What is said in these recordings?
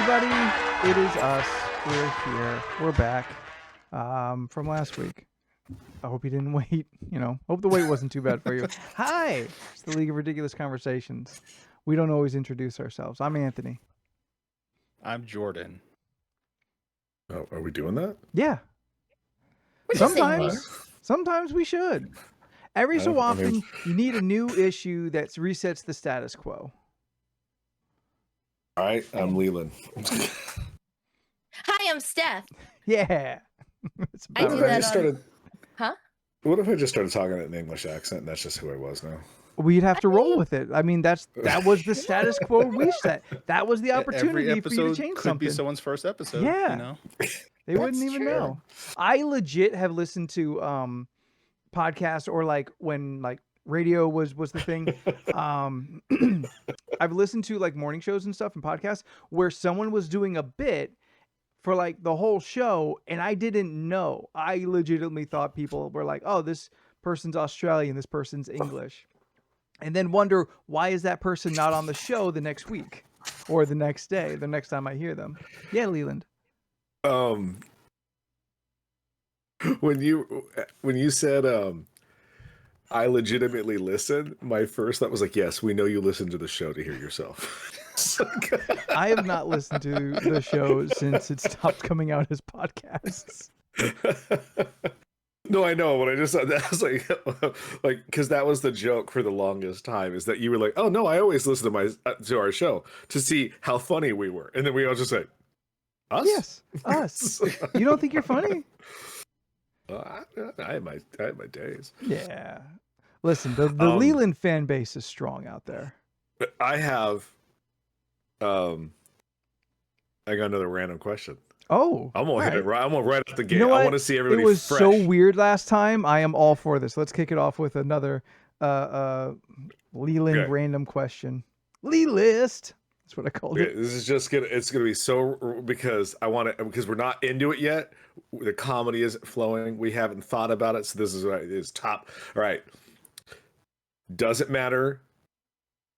everybody. It is us. We're here. We're back from last week. I hope you didn't wait. Hope the wait wasn't too bad for you. Hi. It's the League of Ridiculous Conversations. We don't always introduce ourselves. I'm Anthony. I'm Jordan. Oh, are we doing that? Yeah. Sometimes we should. Every so often, you need a new issue that resets the status quo. All right, I'm Leland. Hi, I'm Steph. Yeah. I do that Huh? What if I just started talking in an English accent and that's just who I was now? We'd have to roll with it. I mean, that was the status quo reset. That was the opportunity for you to change could something. Be someone's first episode. Yeah. They wouldn't even know. I legit have listened to podcasts or like when like radio was the thing. I've listened to like morning shows and stuff and podcasts where someone was doing a bit for like the whole show and I didn't know. I legitimately thought people were like, oh, this person's Australian, this person's English. And then wonder, why is that person not on the show the next week or the next day, the next time I hear them? Yeah, Leland. When you said I legitimately listen, my first thought was like, yes, we know you listen to the show to hear yourself. I have not listened to the show since it stopped coming out as podcasts. No, I know, but I just thought that was like, because that was the joke for the longest time, is that you were like, oh no, I always listen to our show to see how funny we were, and then we all just like, us? Yes, us. You don't think you're funny? I had my days. Yeah. Listen, the Leland fan base is strong out there. I have, I got another random question. Oh, I'm gonna hit it right. I'm gonna right out the gate. You know I want to see everybody. It was fresh. so weird last time. I am all for this. Let's kick it off with another Leland random question. Lee list. That's what I called it. This is just it's gonna be so because because we're not into it yet. The comedy isn't flowing. We haven't thought about it, so this is top. All right. Doesn't matter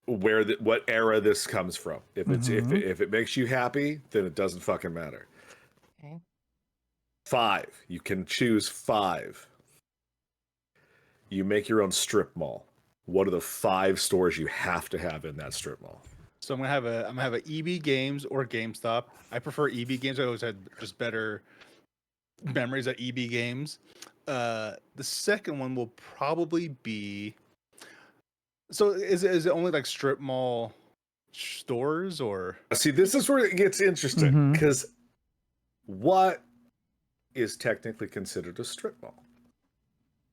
what era this comes from. If it's if it makes you happy, then it doesn't fucking matter. Okay. 5. You can choose 5. You make your own strip mall. What are the 5 stores you have to have in that strip mall? So I'm gonna have a EB Games or GameStop. I prefer EB Games. I always had just better memories at EB Games. The second one will probably be. So is it only like strip mall stores or? See, this is where it gets interesting because what is technically considered a strip mall?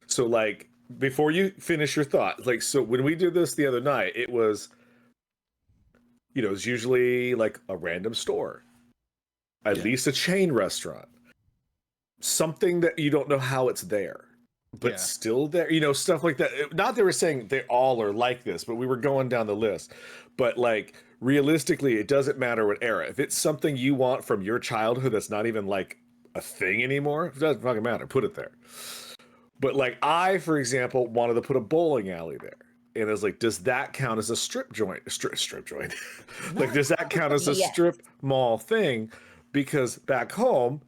So like before you finish your thought, like so when we did this the other night, it was it's usually like a random store, at least a chain restaurant, something that you don't know how it's there, but still there, stuff like that. Not that we're saying they all are like this, but we were going down the list. But like realistically, it doesn't matter what era. If it's something you want from your childhood that's not even like a thing anymore, it doesn't fucking matter. Put it there. But like I, for example, wanted to put a bowling alley there. And it's like, does that count as a strip joint? Strip joint. Like, does that count as a strip mall thing? Because back home,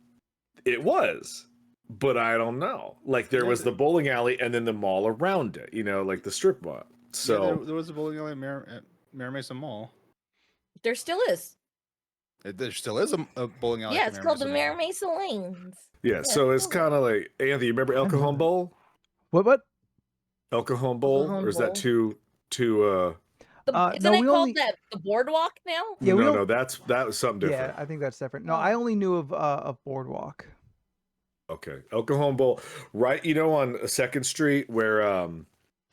it was. But I don't know. Like, there was the bowling alley and then the mall around it, like the strip mall. So there was a bowling alley at Mira Mesa Mall. There still is. There still is a bowling alley. Yeah, it's called the Mira Mesa Lanes. Yeah, so it's kind of like, Anthony, you remember El Cajon Bowl? What? El Cajon Bowl? Or is that too isn't it called the Boardwalk now? Yeah, no, that was something different. Yeah, I think that's different. No, I only knew of Boardwalk. Okay, El Cajon Bowl, right? On 2nd Street where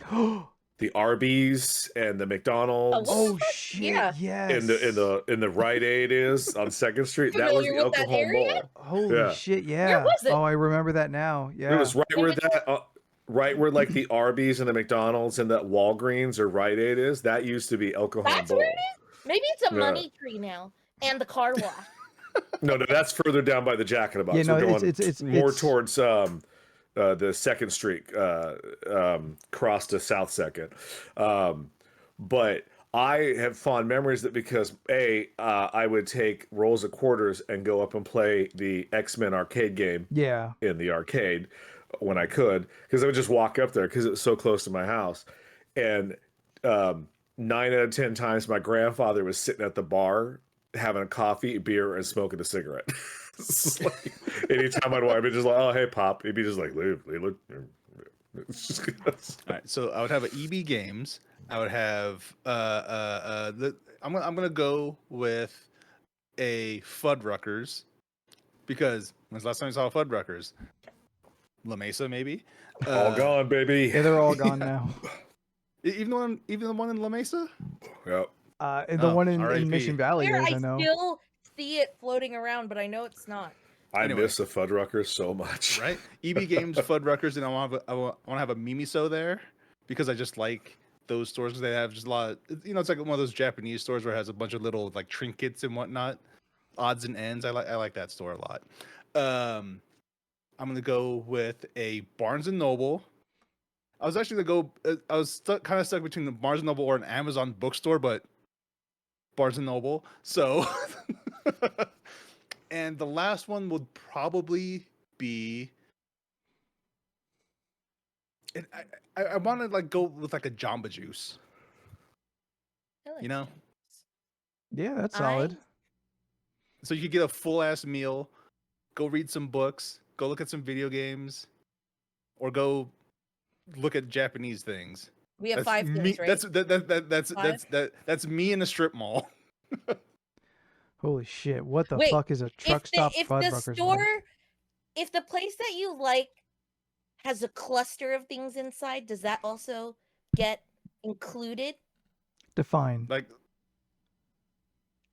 the Arby's and the McDonald's. Oh shit! Yeah. In the Rite Aid is on 2nd Street. That was the El Cajon Bowl. Holy shit! Yeah. Where was it? Oh, I remember that now. Yeah. It was right where like the Arby's and the McDonald's and that Walgreens or Rite Aid is. That used to be El Cajon Bowl. That's where it is. Maybe it's a money tree now and the car wash. No, that's further down by the Jack in the Box. Yeah, no, it's more towards the 2nd Street cross to South 2nd. But I have fond memories that because I would take rolls of quarters and go up and play the X-Men arcade game Yeah. in the arcade when I could, because I would just walk up there because it was so close to my house. And 9 out of 10 times my grandfather was sitting at the bar having a coffee, beer, and smoking a cigarette. It's like, anytime I'd walk, I'd be just like, oh, hey, Pop. He'd be just like, leave. Look. It's just, All right, so I would have an EB Games. I would have I'm gonna go with a Fuddruckers, because when's the last time you saw Fuddruckers? La Mesa, maybe. all gone, baby. Yeah, they're all gone now. Even the one in La Mesa. Yep. And the one in R.I.P. Mission Valley Where is, I I know. still see it floating around, but I know it's not. I Anyway. miss the Fuddruckers so much. Right? EB Games, Fuddruckers, and I want to have a Mimiso there, because I just like those stores, because they have just a lot of, it's like one of those Japanese stores where it has a bunch of little like trinkets and whatnot, odds and ends. I like that store a lot. I'm gonna go with a Barnes and Noble. I was actually gonna go. I was kind of stuck between the Barnes and Noble or an Amazon bookstore, but Barnes and Noble. So, and the last one would probably be. And I want to like go with like a Jamba Juice. I like You know? Jamba. Yeah, that's solid. So you could get a full ass meal, go read some books, go look at some video games, or go look at Japanese things. We have That's 5 me. things, right? That's me in a strip mall. Holy shit! What the Wait, fuck is a truck stop if the Fuddruckers store, like? if the place that you like has a cluster of things inside, does that also get included? Define. Like,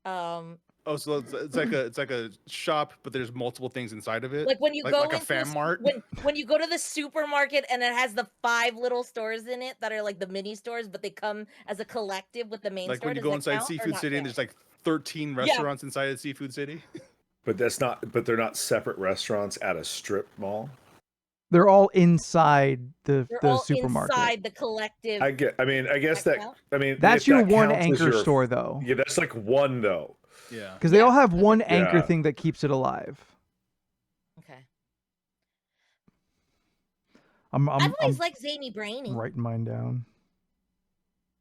Um, so it's like a shop, but there's multiple things inside of it. like when you like, go like a into fan mart. when you go to the supermarket and it has the 5 little stores in it that are like the mini stores, but they come as a collective with the main Like store. when you does go that inside count or Seafood not City and count? there's like 13 restaurants inside of Seafood City. But they're not separate restaurants at a strip mall. They're all inside They're the all supermarket. inside the collective. I guess That that. count? I mean, That's if your that one counts as anchor your- store, though, Yeah, that's like one though. Yeah. because they all have okay. one anchor Yeah. thing that keeps it alive. Okay. I'm I've always liked Zany Brainy. writing mine down.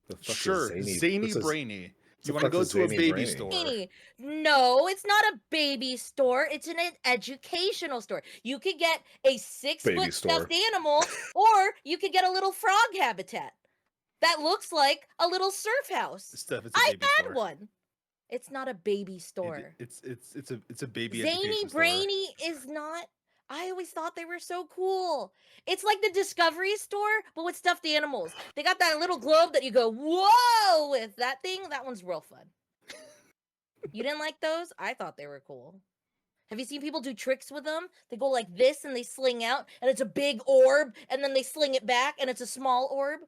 The fuck is Sure, Zany What's a- Brainy. the You want to fuck go is to a Zany baby Brainy? store? Zany. No, it's not a baby store. It's an educational store. You could get a 6-foot Baby store. stuffed animal, or you could get a little frog habitat that looks like a little surf house. Stuff. It's a I baby had store. one. It's not a baby store. It's a baby Zany education store. Brainy is not. I always thought they were so cool. It's like the Discovery store, but with stuffed animals. They got that little globe that you go, whoa, with that thing. That one's real fun. You didn't like those? I thought they were cool. Have you seen people do tricks with them? They go like this and they sling out, and it's a big orb, and then they sling it back, and it's a small orb.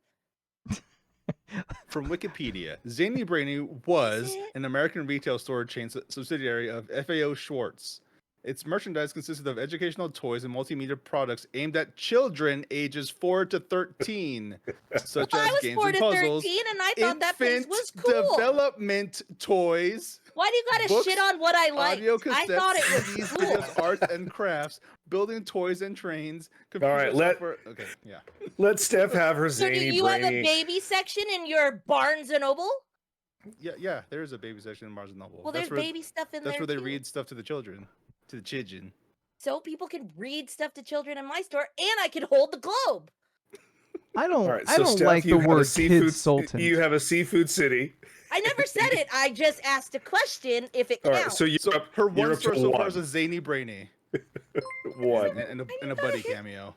From Wikipedia, Zany Brainy was it? an American retail store chain subsidiary of FAO Schwartz. Its merchandise consisted of educational toys and multimedia products aimed at children ages 4 to 13, such Well, I as was games 4 and to puzzles, 13, and I thought that place infant was cool. development toys, Why do you gotta books, shit on what I liked? audio I cassettes, thought it CDs, was cool. videos, arts and crafts, building toys and trains, computer right, software. Okay, yeah. Let Steph have her So do Zany you have a Brainy. baby section in your Barnes and Noble? Yeah, there is a baby section in Barnes and Noble. Well, That's there's baby stuff in That's there where they too. read stuff to the children, to the children. So people can read stuff to children in my store, and I can hold the globe. I don't. All right, I so don't Steph, like the you have a word seafood- kid sultan. You have a Seafood City. I never said it. I just asked a question if it All counts. right, so you're So up, her you're one up to store so far one. is a Zany Brainy One. and a you buddy gotta- cameo.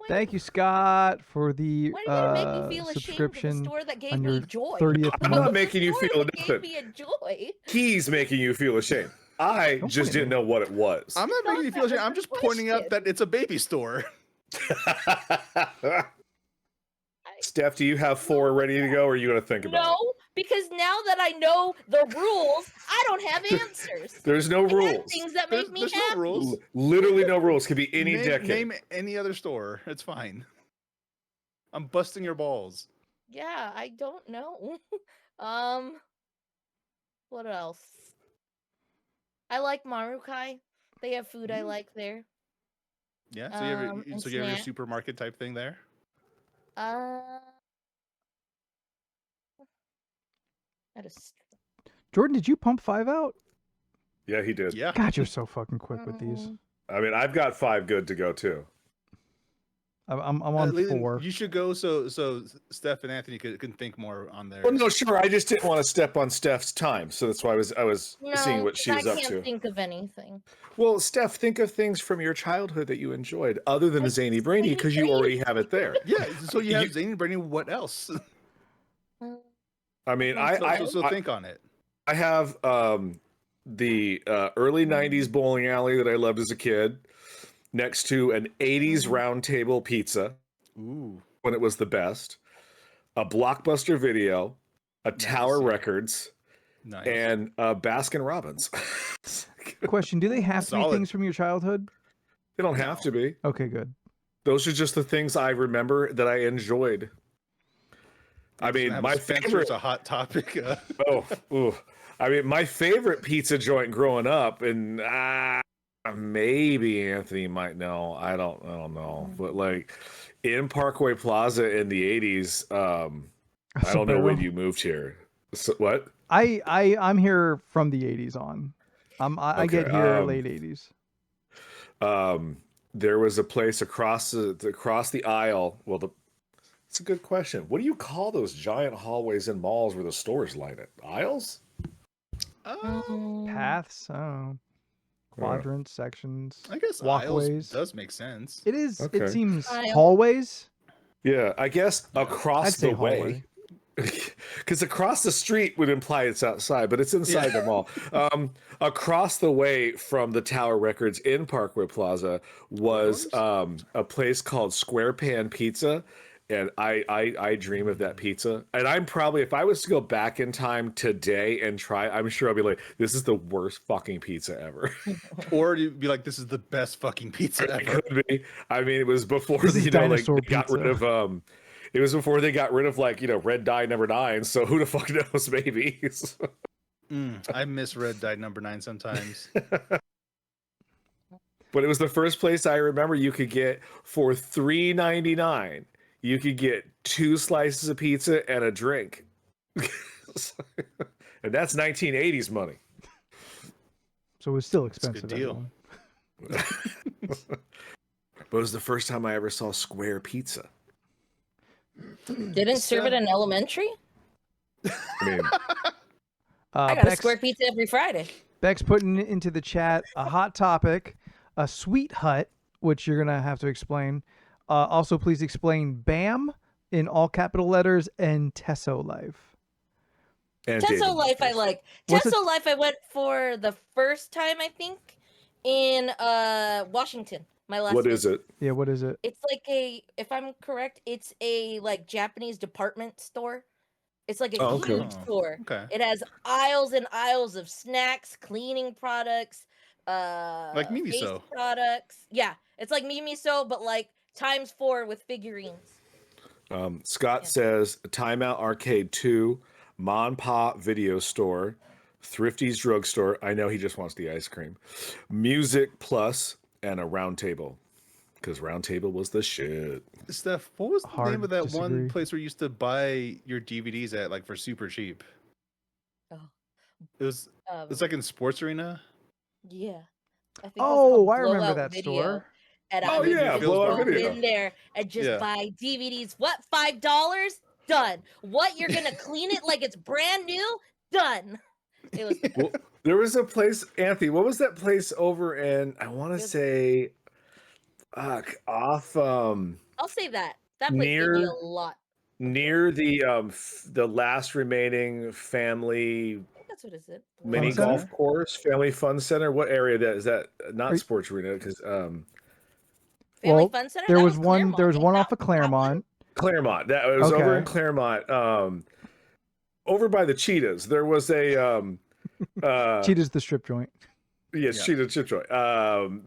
Thank you, Scott, for the Why do you gotta make me feel ashamed of the subscription store that gave on me your joy? 30th I'm month. not making you Store feel that gave nothing. me a joy. He's making you feel ashamed. I Don't just point didn't at know what it was. I'm not thought making you that feel ashamed. was I'm the just pointing out question. that it's a baby store. Steph, do you have 4 ready to go, or are you going to think about No, it? because now that I know the rules, I don't have answers. There's no I have rules. things that make me There's happy. no rules. Literally no rules. Could be any name, decade. Name any other store. It's fine. I'm busting your balls. Yeah, I don't know. What else? I like Marukai. They have food I like there. Yeah. And So you have your snack. supermarket type thing there. Uh, that is. Jordan, did you pump 5 out? Yeah, he did. Yeah. God, you're so fucking quick with these. I mean, I've got 5 good to go too. I'm on Leland, 4. you should go so Steph and Anthony can think more on there. Well, no, sure. I just didn't want to step on Steph's time, so that's why I was seeing No, what 'cause she I was up can't to. think of anything. Well, Steph, think of things from your childhood that you enjoyed, other than I the Zany just Brainy, Zany because you Brainy. already have it there. Yeah. So you have You- Zany Brainy. What else? I mean, So think on it. I have the early '90s bowling alley that I loved as a kid, next to an '80s round table pizza Ooh. when it was the best, a Blockbuster Video, a Tower yeah. Records, Nice. and Baskin Robbins. Question, do they have to be Solid. things from your childhood? They don't have to be. Okay, good. Those are just the things I remember that I enjoyed. I Just mean, have my Spencer's favorite. a hot topic. Ooh. I mean, my favorite pizza joint growing up, and maybe Anthony might know. I don't know, but like in Parkway Plaza in the '80s. I don't know when you moved here. So, what? I'm here from the 80s on. I get here late 80s. There was a place across the aisle. Well, it's a good question. What do you call those giant hallways in malls where the stores line it? Aisles? Paths, quadrants, sections. I guess walkways. aisles does make sense. It is. Okay. It seems Aisle. hallways. Yeah, I guess across I'd say the way. hallway. Because across the street would imply it's outside, but it's inside the mall. Across the way from the Tower Records in Parkway Plaza was a place called Square Pan Pizza, and I dream of that pizza. And I'm probably, if I was to go back in time today and try, I'm sure I'll be like, this is the worst fucking pizza ever. Or you'd be like, this is the best fucking pizza It ever. could be. I mean, it was before This is they dinosaur got rid pizza. of it was before they got rid of red dye number 9, so who the fuck knows, maybe. I miss red dye number 9 sometimes. But it was the first place I remember you could get for $3.99. You could get 2 slices of pizza and a drink. And that's 1980s money. So it was still It's a good expensive. deal. But it was the first time I ever saw Square Pizza. Didn't serve it in elementary. I mean, I got a square pizza every Friday. Beck's putting into the chat a hot topic, a sweet hut, which you're gonna have to explain. Also, please explain BAM in all capital letters and Tesso Life. and Tesso David Life, I Buster's. like. What's Tesso Life, I went for the first time, I think, in Washington. My last. What is visit. it? Yeah, what is it? It's like if I'm correct, it's a like Japanese department store. It's like a Oh, okay. huge store. Okay. It has aisles and aisles of snacks, cleaning products, Like Mimiso. face products. Yeah, it's like Mimiso, but like ×4 with figurines. Scott Yeah. says Timeout Arcade 2, Mon Pa Video Store, Thrifty's Drugstore. I know he just wants the ice cream. Music Plus, and a Round Table. Because Round Table was the shit. Steph, what was the Hard name of that disagree. one place where you used to buy your DVDs at, like, for super cheap? Oh. It's like in Sports Arena. Yeah. I think Oh, I remember that store. And Oh, I would yeah, just Blowout go Video. in there and just Yeah. buy DVDs. What, $5? Done. What, you're gonna clean it like it's brand new? Done. It was Well, there was a place, Anthony, what was that place over in, I want to Yes. say, off I'll say that. That place gave me Near- a lot. near the last remaining family I think that's what it is. mini Fun golf Center? course, family fun center. What area that is that? Not Are you- Sports Arena, because Family Well, Fun Center? there That was one. There was Claremont, one ain't off of that one? Claremont. Claremont. That it was over in Okay. Claremont. Over by the Cheetahs, there was a Cheetah's the strip joint. yes, Yeah. Cheetah Chip Joy.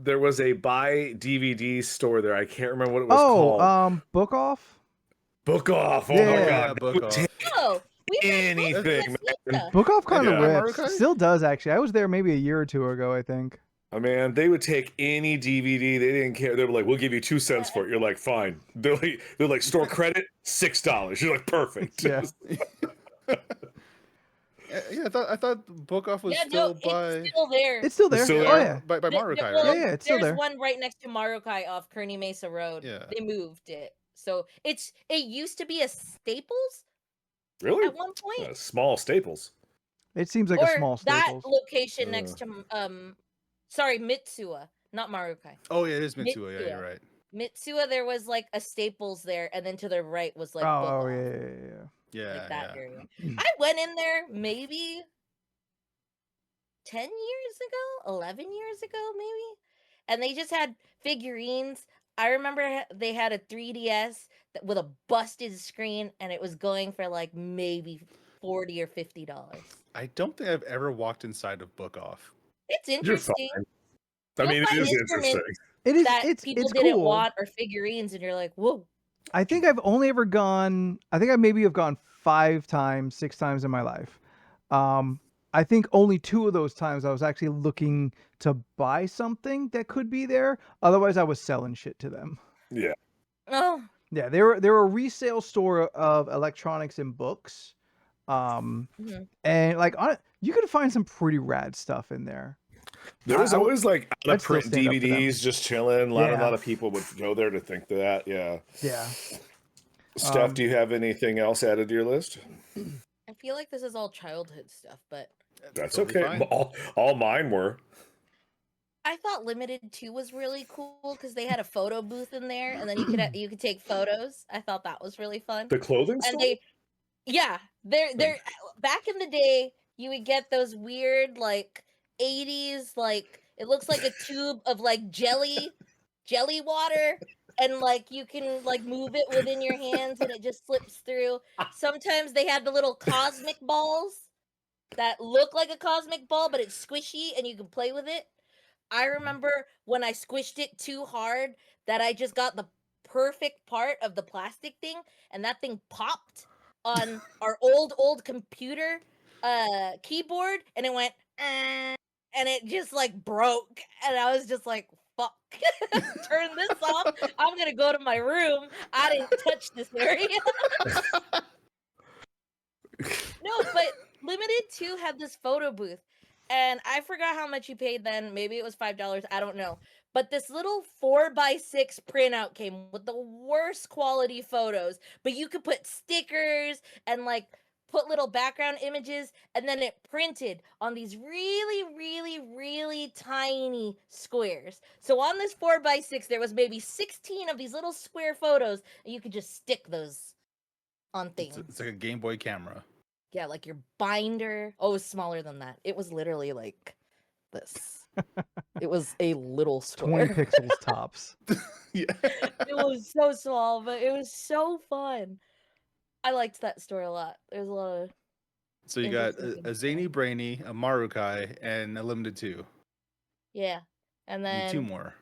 There was a buy DVD store there. I can't remember what it was Oh, called. Book Off. Book Off. Oh Yeah, my yeah, god. Book They would Off. take Oh, we met anything, man. Book Off kind of Yeah. rips. Marukai? Still does, actually. I was there maybe a year or two ago, I think. I mean, they would take any DVD. They didn't care. They were like, "We'll give you 2 cents for it." You're like, "Fine." They're like, "Store credit, $6." You're like, "Perfect." Yeah. Yeah, I thought Book Off was Yeah, still no, by it's still there. It's still there. still Oh, there? yeah. by The- Marukai, well, right? Yeah, it's still there's there. one right next to Marukai off Kearney Mesa Road. Yeah. They moved it. So it used to be a Staples Really? at one point. Small Staples. It seems like or a small that Staples. location next to sorry, Mitsuya, not Marukai. Oh yeah, it is Mitsuya. Yeah, Mitsuya. you're right. Mitsuya, there was like a Staples there, and then to the right was like Oh, Book Off, yeah. Yeah, like that yeah. area. I went in there maybe 10 years ago, 11 years ago, maybe, and they just had figurines. I remember they had a 3DS with a busted screen, and it was going for like maybe $40 or $50. I don't think I've ever walked inside of Book Off. It's You're interesting. fine. I You'll mean, it find is instruments interesting. It is. that It's people it's didn't cool. want, or figurines, and you're like, whoa. I think I've only ever gone. I think I maybe have gone 5 times, 6 times in my life. I think only 2 of those times I was actually looking to buy something that could be there. Otherwise, I was selling shit to them. Yeah. Oh, Yeah, they're a resale store of electronics and books. Mhm. And like you could find some pretty rad stuff in there. There was I would- always like out I'd of still print stand up for them. DVDs just chilling. A lot Yeah. of people would go there to think that. Yeah. Yeah. Steph, do you have anything else added to your list? I feel like this is all childhood stuff, but That's Totally okay. fine. All mine were. I thought Limited 2 was really cool because they had a photo booth in there, and then you could take photos. I thought that was really fun. The clothing And store? they're back in the day, you would get those weird like 80s, like it looks like a tube of like jelly water, and like you can like move it within your hands and it just slips through. Sometimes they had the little cosmic balls that look like a cosmic ball, but it's squishy and you can play with it. I remember when I squished it too hard that I just got the perfect part of the plastic thing, and that thing popped on our old computer keyboard, and it went and it just like broke, and I was just like, fuck. Turn this off. I'm gonna go to my room. I didn't touch this area. No, but Limited 2 had this photo booth, and I forgot how much you paid then. Maybe it was $5. I don't know. But this little 4x6 printout came with the worst quality photos, but you could put stickers and like put little background images, and then it printed on these really, really, really tiny squares. So on this 4x6, there was maybe 16 of these little square photos, and you could just stick those on things. It's like a Game Boy camera. Yeah, like your binder. Oh, it was smaller than that. It was literally like this. It was a little 20 square. pixels tops. Yeah. It was so small, but it was so fun. I liked that store a lot. There's a lot of So you got interesting a things Zany Brainy, a Marukai, and a Limited 2. yeah. And And 2 then more.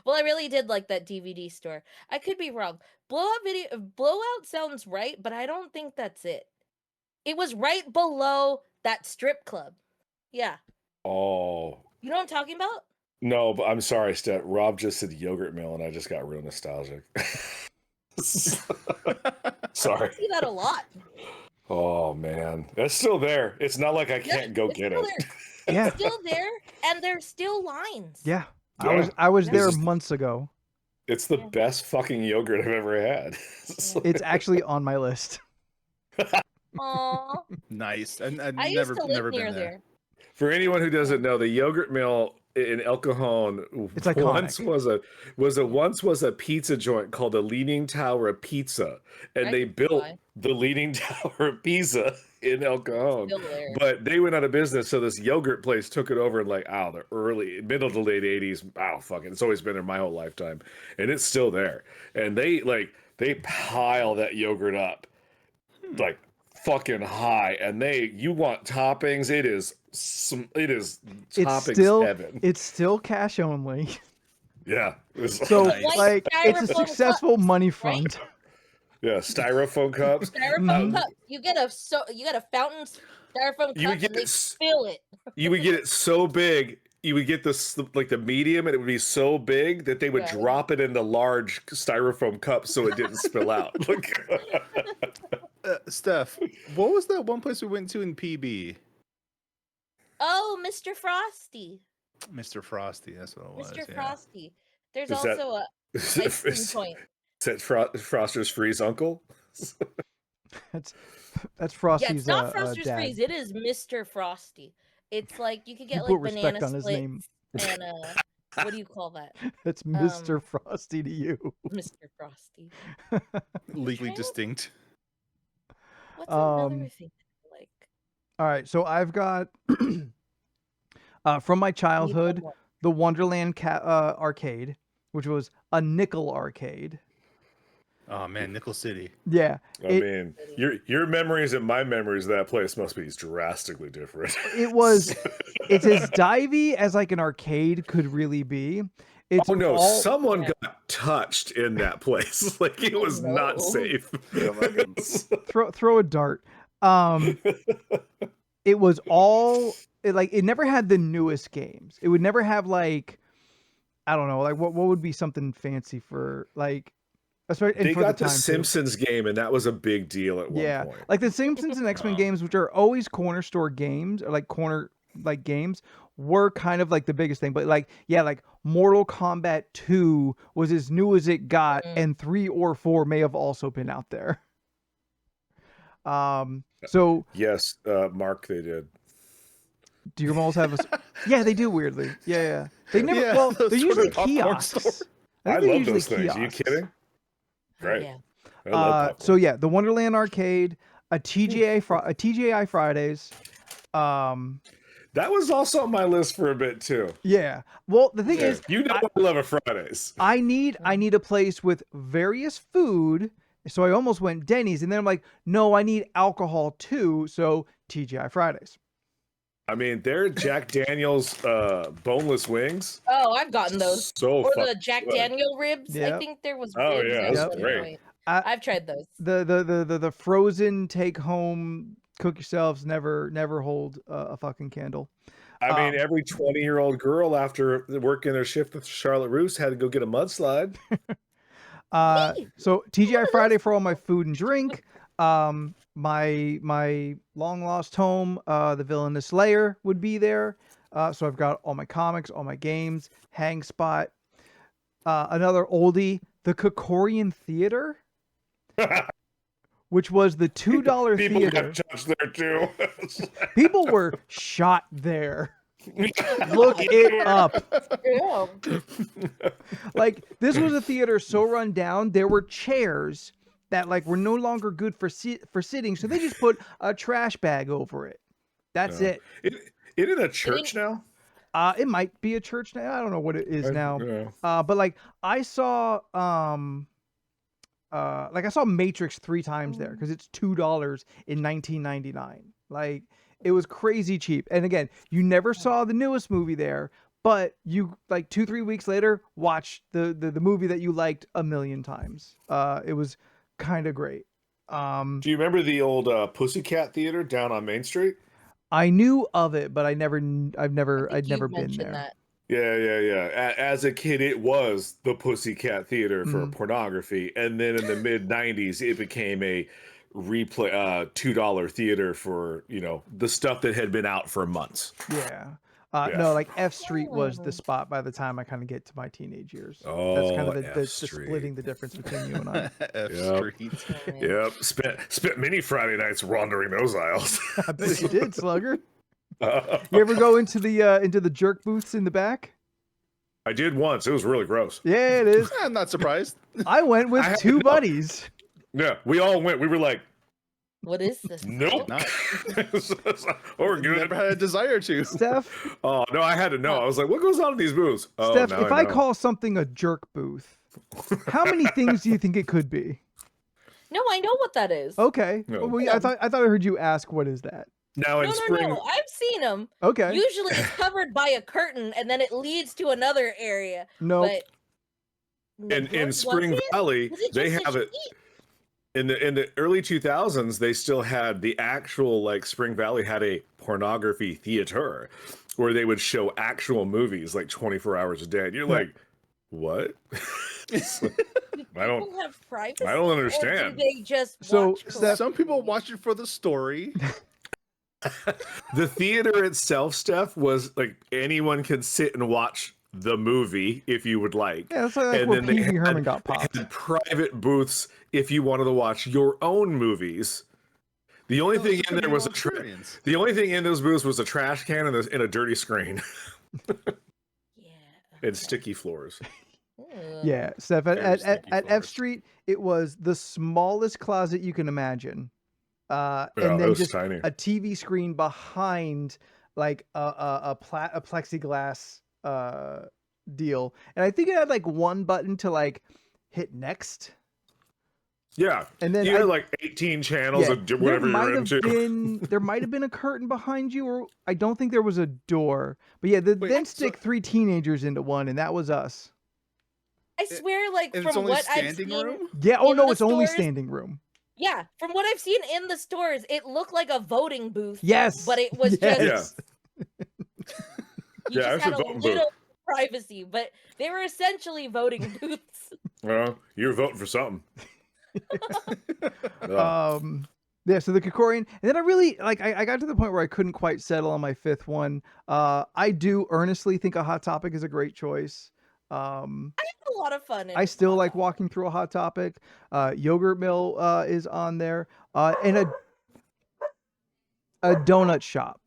well, I really did like that DVD store. I could be wrong. Blowout sounds right, but I don't think that's it. It was right below that strip club. Yeah. Oh. You know what I'm talking about? No, but I'm sorry, Steph. Rob just said yogurt mill, and I just got real nostalgic. Sorry. I see that a lot. Oh man, that's still there. It's not like I Yeah, can't go it's get still it. there. Yeah. It's still there, and there's still lines. Yeah. Yeah. I was Yeah. there This is- months ago. It's the Yeah. best fucking yogurt I've ever had. It's actually on my list. Aw. Nice. And I've I never used to live never near been there. there. For anyone who doesn't know, the yogurt mill in El Cajon It's iconic. once was a pizza joint called the Leaning Tower of Pizza, and I they can see built why. the Leaning Tower of Pizza in El Cajon. Still there. But they went out of business, so this yogurt place took it over in like the middle to late 80s. Fucking, it's always been there my whole lifetime, and it's still there. And they pile that yogurt up like fucking high, and you want toppings. It is toppings heaven. It's still cash only. Yeah. It was So Nice. like it's a Styrofoam successful cups, money right? front. Yeah, styrofoam cups. Styrofoam Mhm. cup. You get a fountain styrofoam You would cup get and they this- fill it. You would get it so big. You would get this like the medium, and it would be so big that they would Yeah. drop it in the large styrofoam cup so it didn't spill out. Like, Steph, what was that one place we went to in PB? Oh, Mr. Frosty. Mr. Frosty, that's what it was. Mr. Yeah. Frosty. There's Is that- also a is ice cream point. that Froster's Freeze uncle? That's Yeah, Frosty's it's not Froster's dad. Freeze. It is Mr. Frosty. It's like you could get Put like respect banana on his splits name. and what do you call that? That's Mr. Frosty to you. Mr. Frosty. Legally Shrimp? distinct. What's another Um, thing I like? All right, so I've got from my I need one childhood more. the Wonderland arcade, which was a nickel arcade. Oh man, Nickel City. Yeah, I mean, your memories and my memories of that place must be drastically different. it was. It's as divey as like an arcade could really be. It's Oh no, all- someone Yeah. got touched in that place. Like it was not no. safe. throw a dart. It was all it never had the newest games. It would never have like, I don't know, like what would be something fancy for like, especially They for got the the time too. Simpsons game, and that was a big deal at one Yeah, point. like the Simpsons and X-Men Wow. games, which are always corner store games or like corner like games, were kind of like the biggest thing. But like, yeah, like Mortal Kombat 2 was as new as it got, and 3 or 4 may have also been out there. So Yes, Mark, they did. do your malls have a? Yeah, they do weirdly. Yeah. They never. Yeah, well, those they're sort of usually popcorn kiosks. stores. I I think they're love usually those things. Are you kiosks. kidding? Right. Yeah. I love So popcorn. yeah, the Wonderland arcade, a TGI Fridays. That was also on my list for a bit too. Yeah. Well, the thing Yeah. is, You know I love a Fridays. I need a place with various food. So I almost went Denny's, and then I'm like, no, I need alcohol too. So TGI Fridays. I mean, they're Jack Daniel's boneless wings. Oh, I've gotten those. So Or fucking the Jack good. Daniel ribs. I Yep. think there was Oh, ribs yeah, at that's one great. point. I- I've tried those. The frozen take home cook yourselves never hold a fucking candle. I mean, every 20-year-old girl after working their shift with Charlotte Roos had to go get a mudslide. So TGI Friday for all my food and drink. My long lost home, the Villainous Lair would be there. So I've got all my comics, all my games, hang spot. Another oldie, the Kokorian Theater, which was the $2 People theater. got touched there too. People were shot there. Look it up. Yeah. Like, this was a theater so run down, there were chairs that like were no longer good for sitting, so they just put a trash bag over it. That's Yeah. it. It in a church now? It might be a church now. I don't know what it is now. Yeah. But like I saw I saw Matrix 3 times there because it's $2 in 1999. Like, it was crazy cheap. And again, you never saw the newest movie there, but you like 2-3 weeks later watch the movie that you liked a million times. It was kind of great. Do you remember the old Pussycat Theater down on Main Street? I knew of it, but I'd never I think never you've been mentioned there. that. Yeah. As a kid, it was the Pussycat Theater for Mhm. pornography, and then in the mid '90s, it became a replay $2 theater for the stuff that had been out for months. Yeah. Yeah. No, like F Street was the spot by the time I kind of get to my teenage years. That's kind Oh, of the F splitting the difference between you and I. F Yep. Street. Oh, man. Yep, spent many Friday nights wandering those aisles. I bet you did, Slugger. You ever go into the jerk booths in the back? I did once. It was really gross. Yeah, it is. I'm not surprised. I went with I had 2 to know. buddies. Yeah, we all went. We were like, What is this? nope. Not. We're good. Never had a desire to. Steph, Oh no, I had to know. I was like, what goes on in these booths? Oh, Steph, now if I know. call something a jerk booth, how many things do you think it could be? No, I know what that is. Okay. No. Well, I thought I heard you ask what is that? Now in No, spring, no. I've seen them. Okay. Usually it's covered by a curtain and then it leads to another area. No. But in what Spring was it? Valley, Was it they just a have it. sheet? in the early 2000s, they still had the actual, like, Spring Valley had a pornography theater where they would show actual movies like 24 hours a day. And you're like, what? So, Do I don't people have privacy? I don't Or do understand. they just So, watch Steph- Some people correctly? watch it for the story. The theater itself, Steph, was like anyone could sit and watch the movie if you would like. Yeah, that's like And where then they Pee Wee Herman had- got popped. had private booths if you wanted to watch your own movies. The only thing in there was a experience. the only thing in those booths was a trash can and a dirty screen Yeah. and sticky floors. Ugh. Yeah, Steph, Very at sticky F floors. Street, it was the smallest closet you can imagine. Yeah, And it then was just tiny. a TV screen behind like a plexiglass deal. And I think it had like one button to like hit next. Yeah. And then You had like 18 channels of whatever you're into. there might have been a curtain behind you, or I don't think there was a door. But yeah, then Wait, stick 3 teenagers into one, and that was us. I swear, like, And it's from only what I've standing seen, room? Yeah, oh in no, the it's only stores- standing room. yeah, from what I've seen in the stores, it looked like a voting booth. Yes. But it was yes. You Yeah, just it's had a a voting little privacy, but they were essentially voting booths. Well, you're voting for something. Yeah. Yeah, so the Kokorian, and then I really like I got to the point where I couldn't quite settle on my 5th one. I do earnestly think a Hot Topic is a great choice. I had a lot of fun. I still Hot like Topic. walking through a Hot Topic. Yogurt Mill is on there. And a donut shop.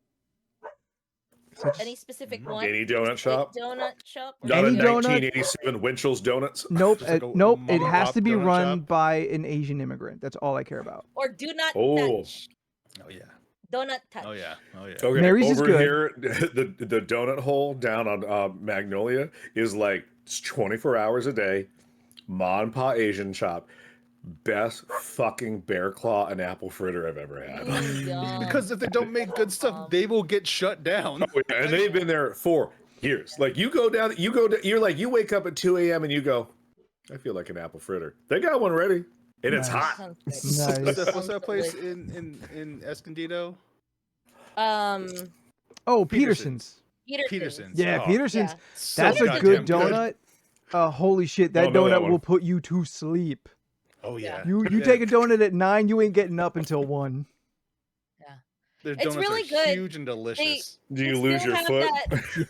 So just- Any specific one? Any donut shop? Donut shop? or Not a Any donut? 1987 Winchell's Donuts. Nope, Just like a nope. mom It and has pop to be donut run shop? by an Asian immigrant. That's all I care about. Or do not Oh. touch. Oh yeah. Donut touch. Oh yeah. Oh yeah. Okay, Mary's is over good. here, the donut hole down on Magnolia is like it's 24 hours a day, ma and pa Asian shop, best fucking bear claw and apple fritter I've ever had. Mm, yum. Because if they don't make good stuff, they will get shut down. Oh, yeah, and they've been there for years. Like you go down, you're like you wake up at 2 a.m. and you go, I feel like an apple fritter. They got one ready, and it's Nice. hot. Sounds great. Nice. Steph, what's that place in Escondido? Oh, Peterson's. Peterson's. Peterson's. Yeah, Oh, Peterson's. Yeah. So That's a goddamn good donut. Holy shit, that Don't know that donut one. will put you to sleep. Oh yeah. You Yeah. take a donut at 9, you ain't getting up until 1. Their It's donuts really are good. huge and delicious. Do you They lose still your have foot?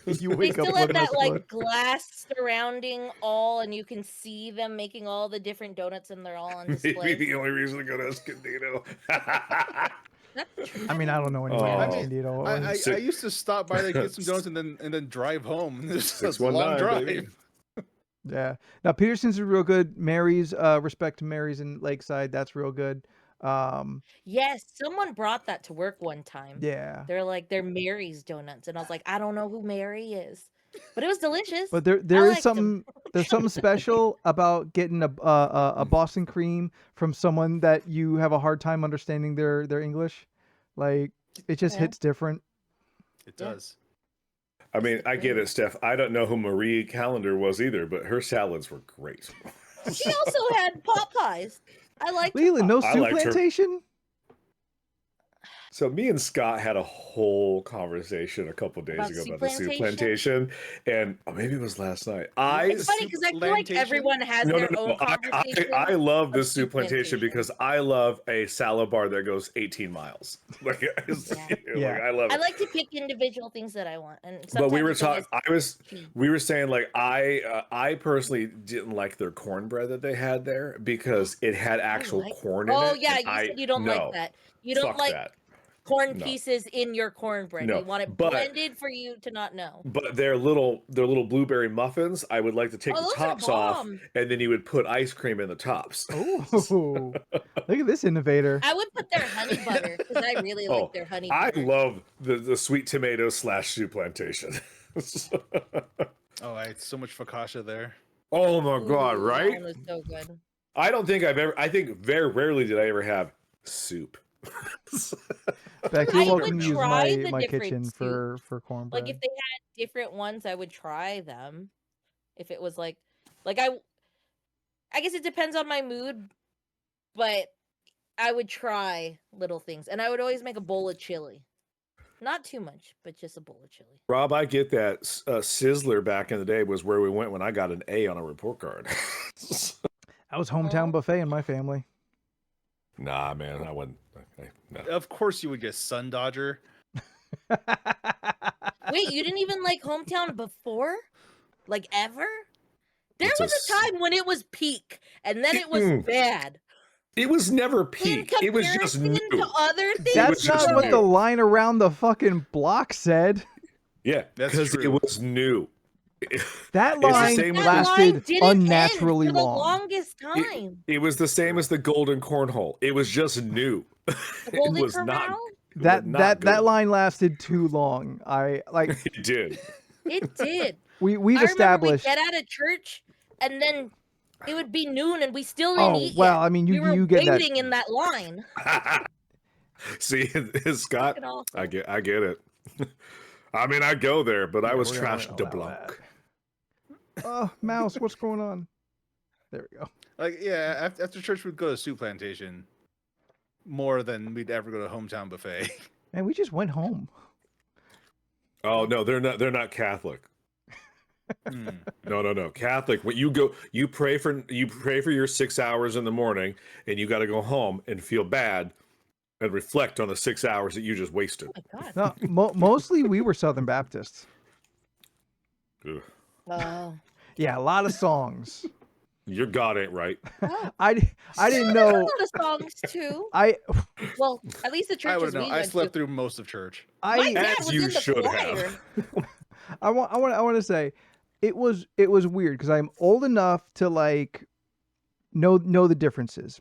that- You They wake up still with have a that like foot. glass surrounding all, and you can see them making all the different donuts, and they're all on Maybe display. the only reason to go to Escondido. That's true. I mean, I don't know anyone Oh. in I mean, Escondido. I Six- used to stop by there, get some donuts, and then drive home. It's a 619, long drive. baby. Yeah. Now Peterson's is real good. Mary's, respect to Mary's in Lakeside, that's real good. Yes, someone brought that to work one time. Yeah. They're like, they're Mary's donuts, and I was like, I don't know who Mary is, but it was delicious. But there is liked 'em. something there's something special about getting a Boston cream from someone that you have a hard time understanding their English. Like it just Yeah. hits different. It Yeah. does. I mean, I get it, Steph. I don't know who Marie Callender was either, but her salads were great. She also had pot pies. I like Leland, no I soup liked her. plantation? So me and Scott had a whole conversation a couple days About ago soup about the soup plantation? plantation, and maybe it was last night. It's funny because I feel like Plantation? everyone has No, no, their no. own conversation. I love the of soup soup plantation plantation. because I love a salad bar that goes 18 miles. Like, Yeah. I love it. I like to pick individual things that I want, and But we sometimes were it's always talking. We were saying like I personally didn't like their cornbread that they had there because it had actual like- corn in it. Oh yeah, and you I- said you don't no, like that. You don't fuck like that. corn No. pieces in your cornbread. No, You want it but- blended for you to not know. But their little blueberry muffins, I would like to take Oh, the those are tops off, bomb. and then you would put ice cream in the tops. Oh, look at this innovator. I would put their honey butter because I really Oh, like their honey I butter. love the sweet tomato / soup plantation. Oh, I had so much focaccia there. Oh my god, Ooh, right? That one was so good. I don't think I think very rarely did I ever have soup. Beck, I you're would welcome to use try the my different kitchen soup. for cornbread. Like if they had different ones, I would try them. If it was like I guess it depends on my mood, but I would try little things, and I would always make a bowl of chili. Not too much, but just a bowl of chili. Rob, I get that. Sizzler back in the day was where we went when I got an A on a report card. I was hometown buffet in my family. Nah, man, I wouldn't. No. Of course, you would get Sun Dodger. Wait, you didn't even like hometown before? Like ever? There It's was a time when it was peak, and then it was bad. It was never In peak. It was just comparison new. to other things. That's just not what new. the line around the fucking block said. Yeah, That's because it true. was new. That It's the line same with- That line lasted didn't end unnaturally for the long. longest time. It was the same as the golden cornhole. It was just new. The It Golden was not. Corral? it was That not that good. that line lasted too long. I like It did. It did. we've I remember established. we'd get out of church, and then it would be noon, and we still didn't Oh eat well, yet. I mean We were you get that. waiting in that line. See, Scott, Fucking awful. I get it. I mean, I go there, but I Yeah, was we're gonna trash de allow blanc. Oh, mouse, what's going on? There we go. Like, yeah, after church, we'd go to Soup Plantation more than we'd ever go to Hometown Buffet. Man, we just went home. Oh no, they're not. They're not Catholic. Hmm. No. Catholic. When you go, you pray for your 6 hours in the morning, and you got to go home and feel bad and reflect on the 6 hours that you just wasted. Oh my God. No, mostly we were Southern Baptists. Ugh. Oh. Yeah, a lot of songs. Your God ain't right. I didn't There know. were a lot of songs too. I Well, at least the I churches would we know. I went slept to. through most of church. My I dad As was you in the should choir. have. I want to say it was weird because I'm old enough to like know the differences,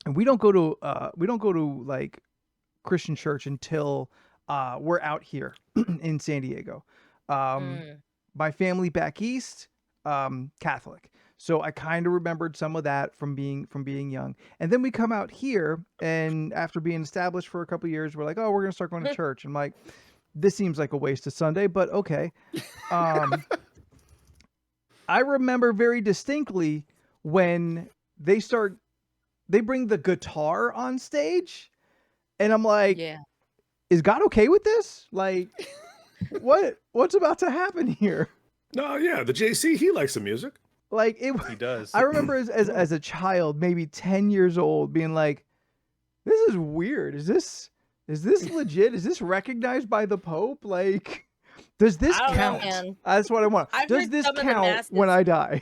and we don't go to like Christian church until we're out here in San Diego. Mm. My family back east, Catholic, so I kind of remembered some of that from being young, and then we come out here, and after being established for a couple of years, we're like, oh, we're gonna start going to church. I'm like, this seems like a waste of Sunday, but okay. I remember very distinctly when they bring the guitar on stage, and I'm like, Yeah. is God okay with this? Like, what's about to happen here? No, yeah, the JC, he likes the music. Like He does. I remember as a child, maybe 10 years old, being like, this is weird. Is this legit? Is this recognized by the Pope? Like, does this I don't know, count? man. That's what I want. I've Does heard this some of the count when masses- I die?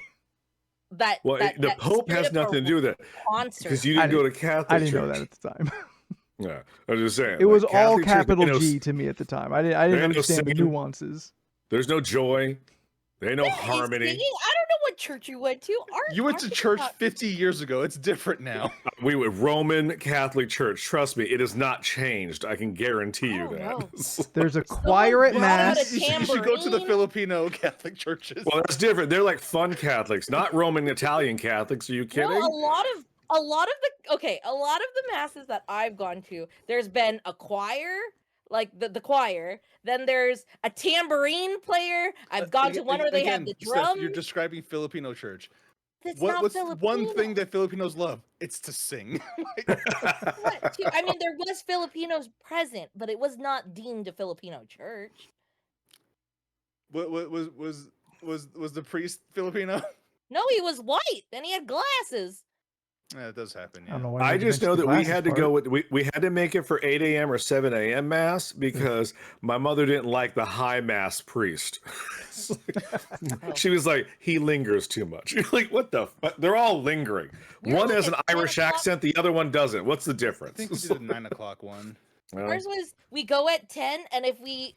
Well, the Pope has straight up nothing to do with that concert. because you I didn't go to Catholic I didn't church. know that at the time. Yeah, I was just saying. It was like, all Catholic church, capital you know, G to me at the time. I didn't there ain't no understand the singing. nuances. There's no joy. There ain't no There is harmony. singing. I don't know what church you went to. You went to Ours is church about- 50 years ago. It's different now. We were Roman Catholic Church. Trust me, it has not changed. I can guarantee you Oh, that. There's a choir at brought out mass. a You should go to the tambourine. Filipino Catholic churches. Well, that's different. They're like fun Catholics, not Roman Italian Catholics. Are you kidding? No, a lot of the masses that I've gone to, there's been a choir, like the choir. Then there's a tambourine player. I've gone to one where they have the Steph, drums. you're describing Filipino church. That's not What's Filipino. one thing that Filipinos love? It's to sing. What, too? I mean, there was Filipinos present, but it was not deemed a Filipino church. What was the priest Filipino? No, he was white and he had glasses. Yeah, it does happen. I don't Yeah. know why I you just mentioned know the that we glasses had to part. go with we had to make it for 8 a.m. or 7 a.m. mass because my mother didn't like the high mass priest. She was like, he lingers too much. You're like, what the fuck? They're all lingering. We were One like has an at 10 Irish o'clock. accent, the other one doesn't. What's the I difference? think we did a 9 o'clock one. Well, Ours was we go at 10, and if we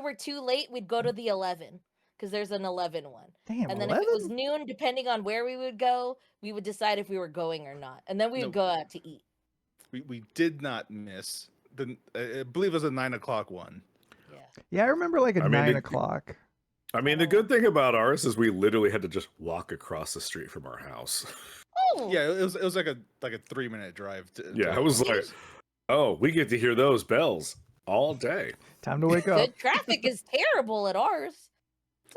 were too late, we'd go to the 11 because there's an 11 one. Damn, And then 11? if it was noon, depending on where we would go, we would decide if we were going or not, and then we would No. go out to eat. We did not miss the. I believe it was a 9 o'clock one. Yeah. Yeah, I remember like at I mean, 9 the- o'clock. I mean, the good thing about ours is we literally had to just walk across the street from our house. Oh. Yeah, it was like a 3-minute drive. Yeah, I was like, oh, we get to hear those bells all day. Time to wake up. The traffic is terrible at ours.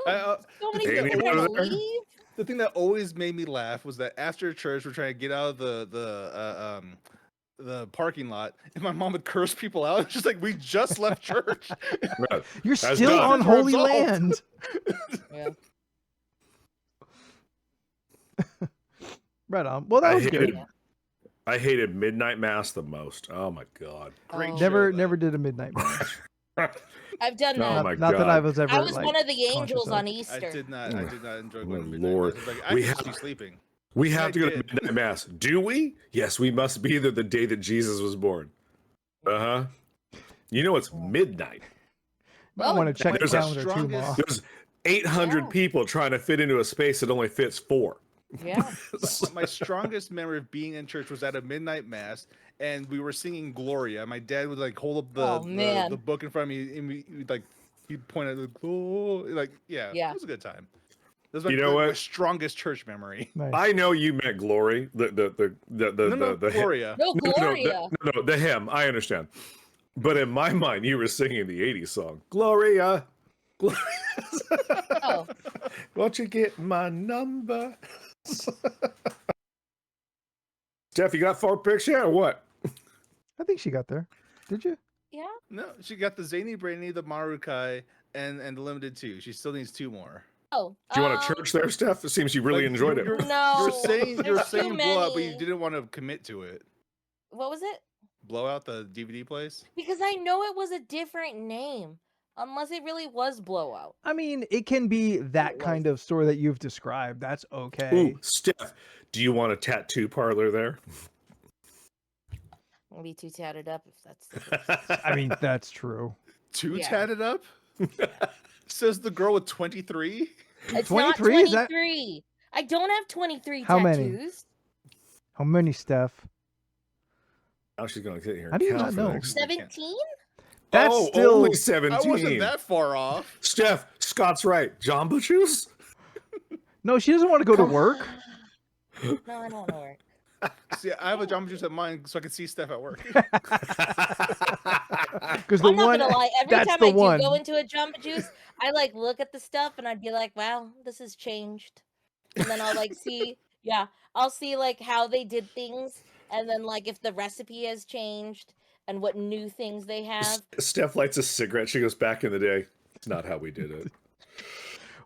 So many Danny people trying over to there? leave. The thing that always made me laugh was that after church, we're trying to get out of the the parking lot, and my mom would curse people out. It's just like, we just left church. Right. You're That's still done. on holy Resolved. land. Yeah. Right on. Well, that was good. I hated Midnight Mass the most. Oh my god. Great Oh. show, Never though. did a midnight mass. I've done Oh that. my Not that God. I was ever. I was like, one of the conscious angels of. on I Easter. did not enjoy going to My midnight Lord. mass. I was like, I We could just have- be sleeping. We I have to go to did. Midnight Mass. Do we? Yes, we must be there the day that Jesus was born. Uh-huh. You know it's midnight. I want to check the There's a calendar too, Ma. strongest- There's 800 Yeah. people trying to fit into a space that only fits 4. Yeah. My strongest memory of being in church was at a midnight mass, and we were singing Gloria. My dad would like hold up Oh, the man. book in front of me, and we'd like he'd point at the Gloria. Like, yeah, Yeah. it was a good time. That was my, You know my what? strongest church memory. Nice. I know you meant glory. No, The Gloria. No, Gloria. the hymn. I understand. But in my mind, you were singing the 80s song. Gloria. Gloria. Oh, Won't you get my number? Steph, you got 4 picks yet or what? I think she got there. Did you? yeah. No, she got the Zany Brainy, the Marukai, and the limited 2. She still needs 2 more. Oh. Do you want a church there, Steph? It seems you really Like, enjoyed you're- it. No. You're saying there's too blowout, but you many. didn't want to commit to it. What was it? Blowout, the DVD place. Because I know it was a different name. Unless it really was Blowout. I mean, it can be that It kind of store that you've described. That's okay. Ooh, Steph, do you want a tattoo parlor there? I'm gonna be too tatted up if that's the case. I mean, that's true. 2 Yeah. tatted up? Says the girl with 23. It's not 23? Is that 23. I don't have 23 How many? tattoos. how many, Steph? Now she's going to sit here How and do you count not for the know? next- 17? That's oh, still only I 17. wasn't that far off. Steph, Scott's right. Jamba Juice? no. She doesn't want to go to work. No, I don't want to work. See, I have a Jamba Juice at mine so I can see Steph at work. Because the I'm not one, gonna lie. Every that's time the I do one. go into a Jamba Juice, I like look at the stuff and I'd be like, "Wow, this has changed." And then I'll like see, yeah, I'll see like how they did things, and then like if the recipe has changed and what new things they have. Steph lights a cigarette. She goes, back in the day, it's not how we did it.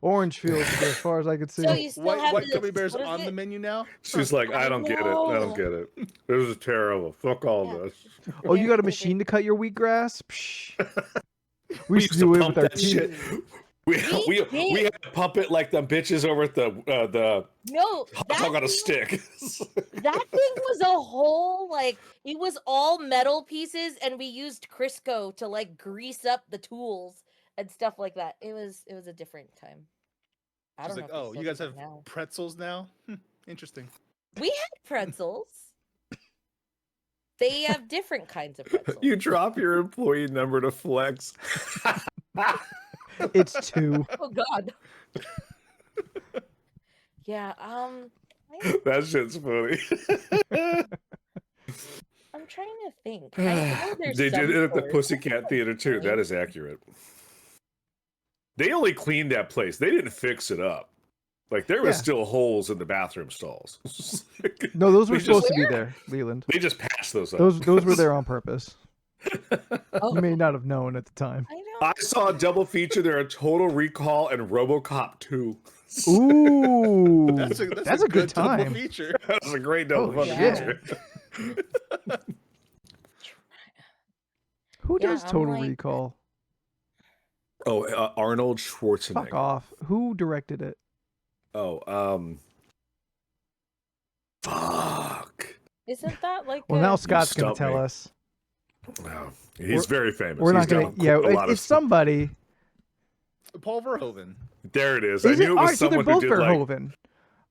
Orange fields, as far as I could see. So you still have White the, gummy bears what is on it? the menu now? She's like, I don't get it. I don't get it. This is terrible. Fuck all Yeah. this. Oh, you got a machine to cut your wheatgrass? Psh. We used to to do it pump with our that teeth. shit. We We we had to pump it like the bitches over at the No, hot that dog on a thing- stick. That thing was a whole like it was all metal pieces, and we used Crisco to like grease up the tools and stuff like that. It was a different time. I She's don't like, know. if oh, it's you still guys have different now. pretzels now? Interesting. We had pretzels. They have different kinds of pretzels. You drop your employee number to flex. It's 2. Oh God. Yeah. That shit's funny. I'm trying to think. I know there's They some did it at the stores. Pussycat Theater too. That is accurate. They only cleaned that place. They didn't fix it up. Like there was Yeah. still holes in the bathroom stalls. No, those were They supposed just- to be there, Leland. They just patched those up. Those were there on purpose. Oh, You may not have known at the time. I know. I saw a double feature there, a Total Recall and RoboCop 2. Ooh, That's a good double time. feature. That was a great double Holy fucking shit. feature. Who Yeah, does I'm Total like- Oh, Recall? Arnold Fuck Schwarzenegger. off. Who directed it? Oh, fuck. Isn't that like Well, a- now Scott's gonna stumped tell me. us. No, he's very famous. We're not He's gonna. done Yeah, a lot of it's stuff. somebody. Paul Verhoeven. There it is. Is I it? knew it All was right, so they're someone who both did like. Verhoeven.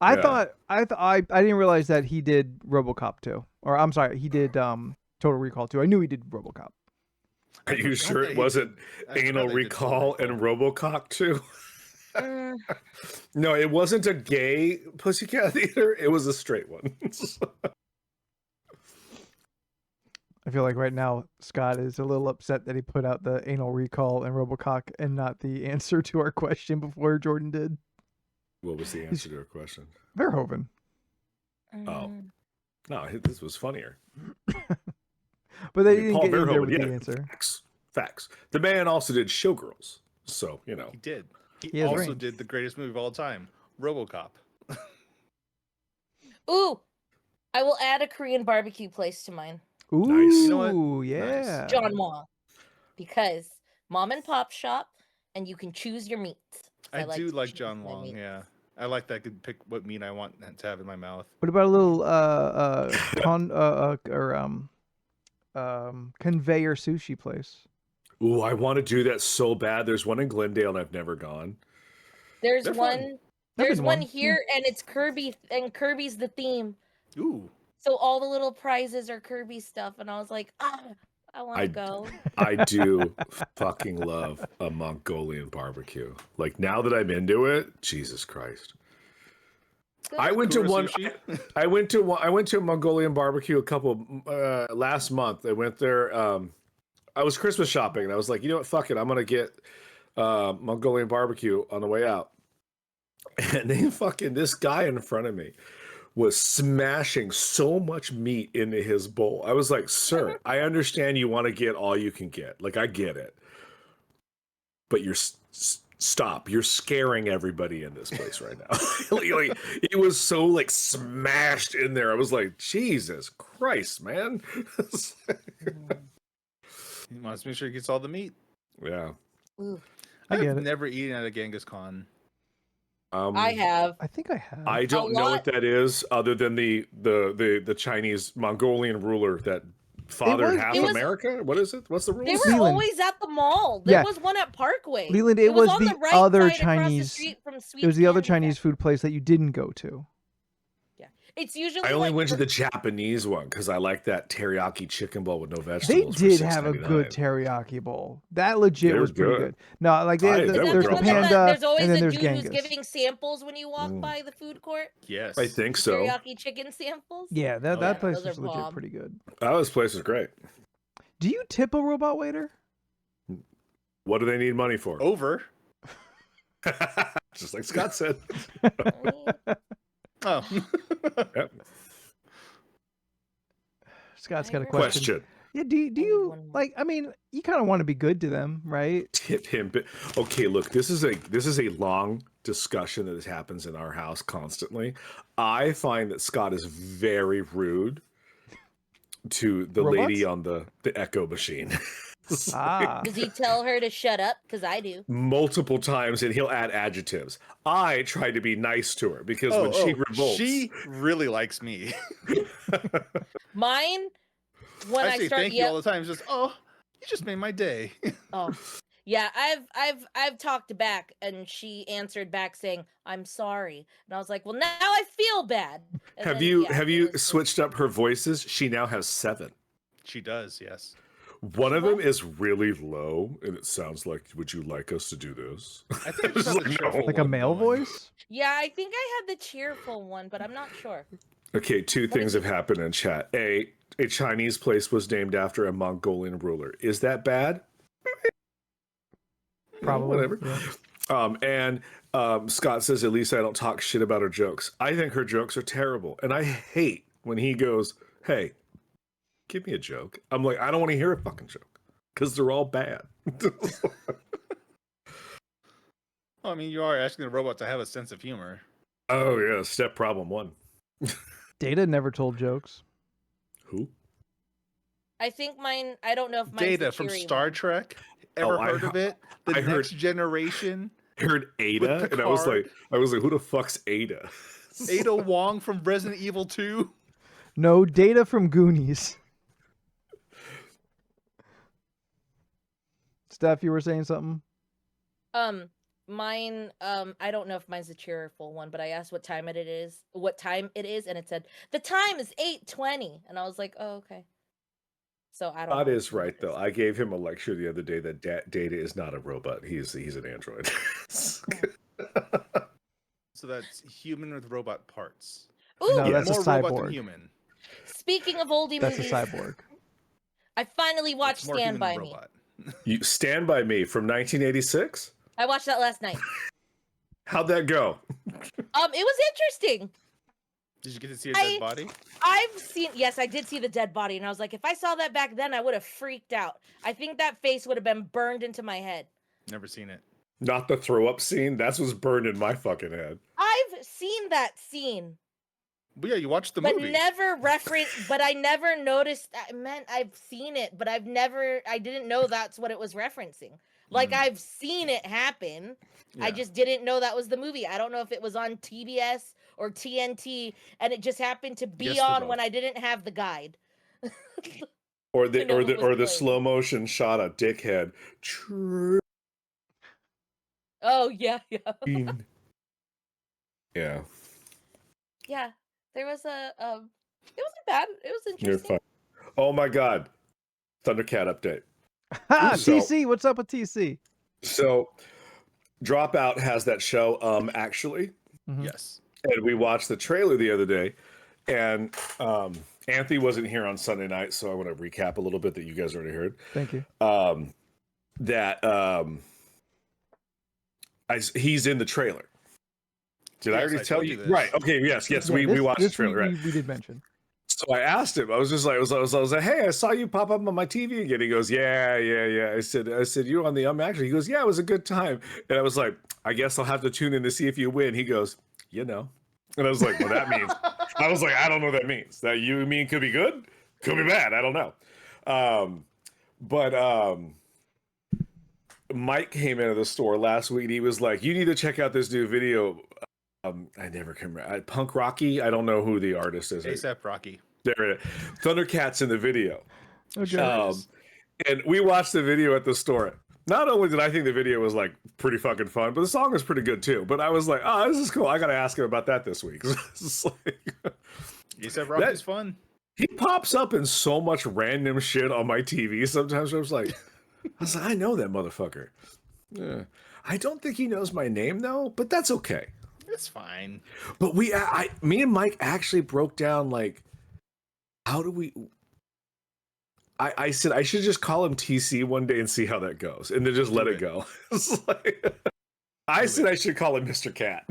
I Yeah. thought I didn't realize that he did RoboCop 2. Or I'm sorry, he did Total Recall 2. I knew he did RoboCop. Are you forgot sure that it he- wasn't I forgot Anal they did Total Recall and RoboCop 2? Mm, No, it wasn't a gay Pussycat Theater. It was a straight one. I feel like right now Scott is a little upset that he put out the Anal Recall and RoboCop and not the answer to our question before Jordan did. What was the answer to your question? Verhoeven. Oh. mm. No, this was funnier. But they I mean, didn't Paul get in there Verhoeven, with the yeah, answer. Facts. The man also did Showgirls, so you know. He did. He He has also range. did the greatest movie of all time, RoboCop. Ooh, I will add a Korean barbecue place to mine. Ooh, Nice. You know what? yeah. John Wall. Because mom and pop shop, and you can choose your meats. I like do to like choose John my Long. meats. Yeah, I like that I could pick what meat I want to have in my mouth. What about a little conveyor sushi place? Ooh, I want to do that so bad. There's one in Glendale, and I've never gone. There's They're one. fun. That'd be There's the one one, here, and it's Kirby, and Kirby's the theme. Ooh, So all the little prizes are Kirby stuff, and I was like, I want I- to go. I do fucking love a Mongolian barbecue. Like now that I'm into it, Jesus Christ. I went to Kura one. sushi? I went to a Mongolian barbecue a couple last month. I went there. I was Christmas shopping, and I was like, you know what? Fuck it. I'm gonna get Mongolian barbecue on the way out. And this guy in front of me was smashing so much meat into his bowl. I was like, sir, I understand you want to get all you can get. Like, I get it. But stop. You're scaring everybody in this place right now. like, it was so like smashed in there. I was like, Jesus Christ, man. He wants to make sure he gets all the meat. Yeah. Ooh, I get I've it. never eaten at a Genghis Khan. I have. I think I have. I don't know lot. what that is, other than the Chinese Mongolian ruler that fathered was- half it was- America. What is it? What's the They rules? were Leland. always at the mall. There Yeah. was one at Parkway. Leland, it was on the right other side across the Chinese- street from Sweet It was the other Candy Chinese Factory. food place that you didn't go to. It's usually I only like went to the Japanese one because I like that teriyaki chicken bowl with no They vegetables. for did have a $6.99. good teriyaki bowl. That legit They were was pretty good. good. No, like They Is that were there's the the good. one that panda, there's always and then a there's dude who's Genghis. giving samples when you walk Mm. by the food court? Yes. I think so. Teriyaki chicken samples? Yeah, that Oh, that yeah. place Those was are legit bomb. pretty good. Oh, this place is great. Do you tip a robot waiter? What do they need money for? Over. Just like Scott said. Oh. Yep. Scott's got a I question. Question. Yeah, do I need you one more. like? I mean, you kind of want to be good to them, right? Tip him. But okay, look, this is a long discussion that happens in our house constantly. I find that Scott is very rude to the lady on the Echo machine. Ah, Does he tell her to shut up? Because I do. Multiple times, and he'll add adjectives. I try to be nice to her because when she revolts, she really likes me. Mine, when I I say start thank you all the time. It's just, oh, you just made my day. Oh, yeah, I've talked back, and she answered back saying, "I'm sorry," and I was like, "Well, now I feel bad." And have then, you yeah, have it you was just- switched up her voices? She now has 7. She does, yes. One of them What? is really low, and it sounds like, "Would you like us to do this?" I think It's it's like, no. like a male going. voice? Yeah, I think I had the cheerful one, but I'm not sure. Okay, 2 me things see. have happened in chat. A Chinese place was named after a Mongolian ruler. Is that bad? Probably. Whatever. Yeah. And Scott says, "At least I don't talk shit about her jokes." I think her jokes are terrible, and I hate when he goes, "Hey, give me a joke." I'm like, I don't want to hear a fucking joke because they're all bad. Well, I mean, you are asking the robot to have a sense of humor. Oh yeah, step problem 1. Data never told jokes. Who? I think mine. I don't know if mine's Data the from cheery Star one. Trek. Ever Oh, heard of it? The I heard- Next Generation. I heard Ada, With and I was Picard. like, who the fuck's Ada? Ada Wong from Resident Evil 2. No, Data from Goonies. Steph, you were saying something? Mine. I don't know if mine's the cheerful one, but I asked what time it is, and it said the time is 8:20, and I was like, oh, okay. So I don't. Scott know is what right time it though. I gave him a lecture the other day that Data is not a robot. He's an android. So that's human with robot parts. Ooh, No, Yeah. that's a More robot cyborg. than human. speaking of oldie That's a movies, cyborg. I finally watched It's more Stand human by than Me. robot. You Stand By Me from 1986. I watched that last night. How'd that go? It was interesting. Did you get to see a dead body? Yes, I did see the dead body, and I was like, if I saw that back then, I would have freaked out. I think that face would have been burned into my head. Never seen it. Not the throw up scene. That's what's burned in my fucking head. I've seen that scene. But yeah, you watched the but movie. But I never noticed. I meant I've seen it, but I didn't know that's what it was referencing. Like I've seen it happen. Yeah. I just didn't know that was the movie. I don't know if it was on TBS or TNT, and it just happened to be on when I didn't have the guide. or the slow motion shot of Dickhead. Oh yeah. Yeah. Yeah. There was it wasn't bad. It was interesting. You're fine. Oh my god. Thundercat update. TC, what's up with TC? So Dropout has that show, actually. Mm-hmm. Yes. And we watched the trailer the other day, and Anthony wasn't here on Sunday night, so I want to recap a little bit that you guys already heard. Thank you. He's in the trailer. Did I already tell you? Right. Okay. Yes. Yeah, we watched the trailer. Right. We did mention. So I asked him. I was just like, I was like, hey, I saw you pop up on my TV again. He goes, yeah. I said, you're on the Actually. He goes, yeah, it was a good time. And I was like, I guess I'll have to tune in to see if you win. He goes, And I was like, well, that means. I was like, I don't know what that means. That you mean could be good, could be bad. I don't know. But Mike came into the store last week. And he was like, you need to check out this new video. I never can remember. Punk Rocky. I don't know who the artist is. ASAP Rocky. There it is. Thundercat's in the video. Okay. And we watched the video at the store. Not only did I think the video was like pretty fucking fun, but the song was pretty good too. But I was like, oh, this is cool. I got to ask him about that this week. ASAP Rocky's fun. He pops up in so much random shit on my TV sometimes. I was like, I know that motherfucker. Yeah. I don't think he knows my name though, but that's okay. It's fine. But me and Mike actually broke down like, how do we? I said I should just call him TC one day and see how that goes, and then just let it go. I said I should call him Mr. Cat.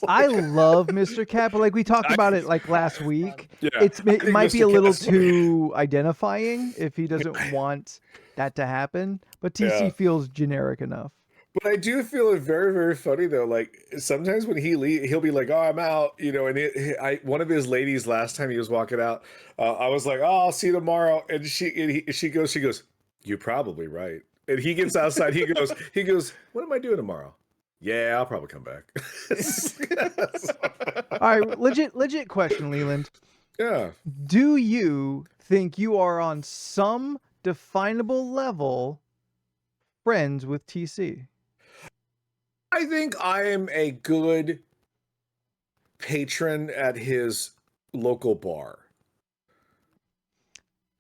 I love Mr. Cat, but like we talked about it like last week. Yeah, it might be a little too identifying if he doesn't want that to happen. But TC feels generic enough. But I do feel it very, very funny though. Like sometimes when he'll be like, "Oh, I'm out," And one of his ladies last time he was walking out, I was like, "Oh, I'll see you tomorrow," and she goes, "You're probably right." And he gets outside. He goes, "What am I doing tomorrow?" Yeah, I'll probably come back. All right, legit question, Leland. Yeah. Do you think you are on some definable level friends with TC? I think I am a good patron at his local bar.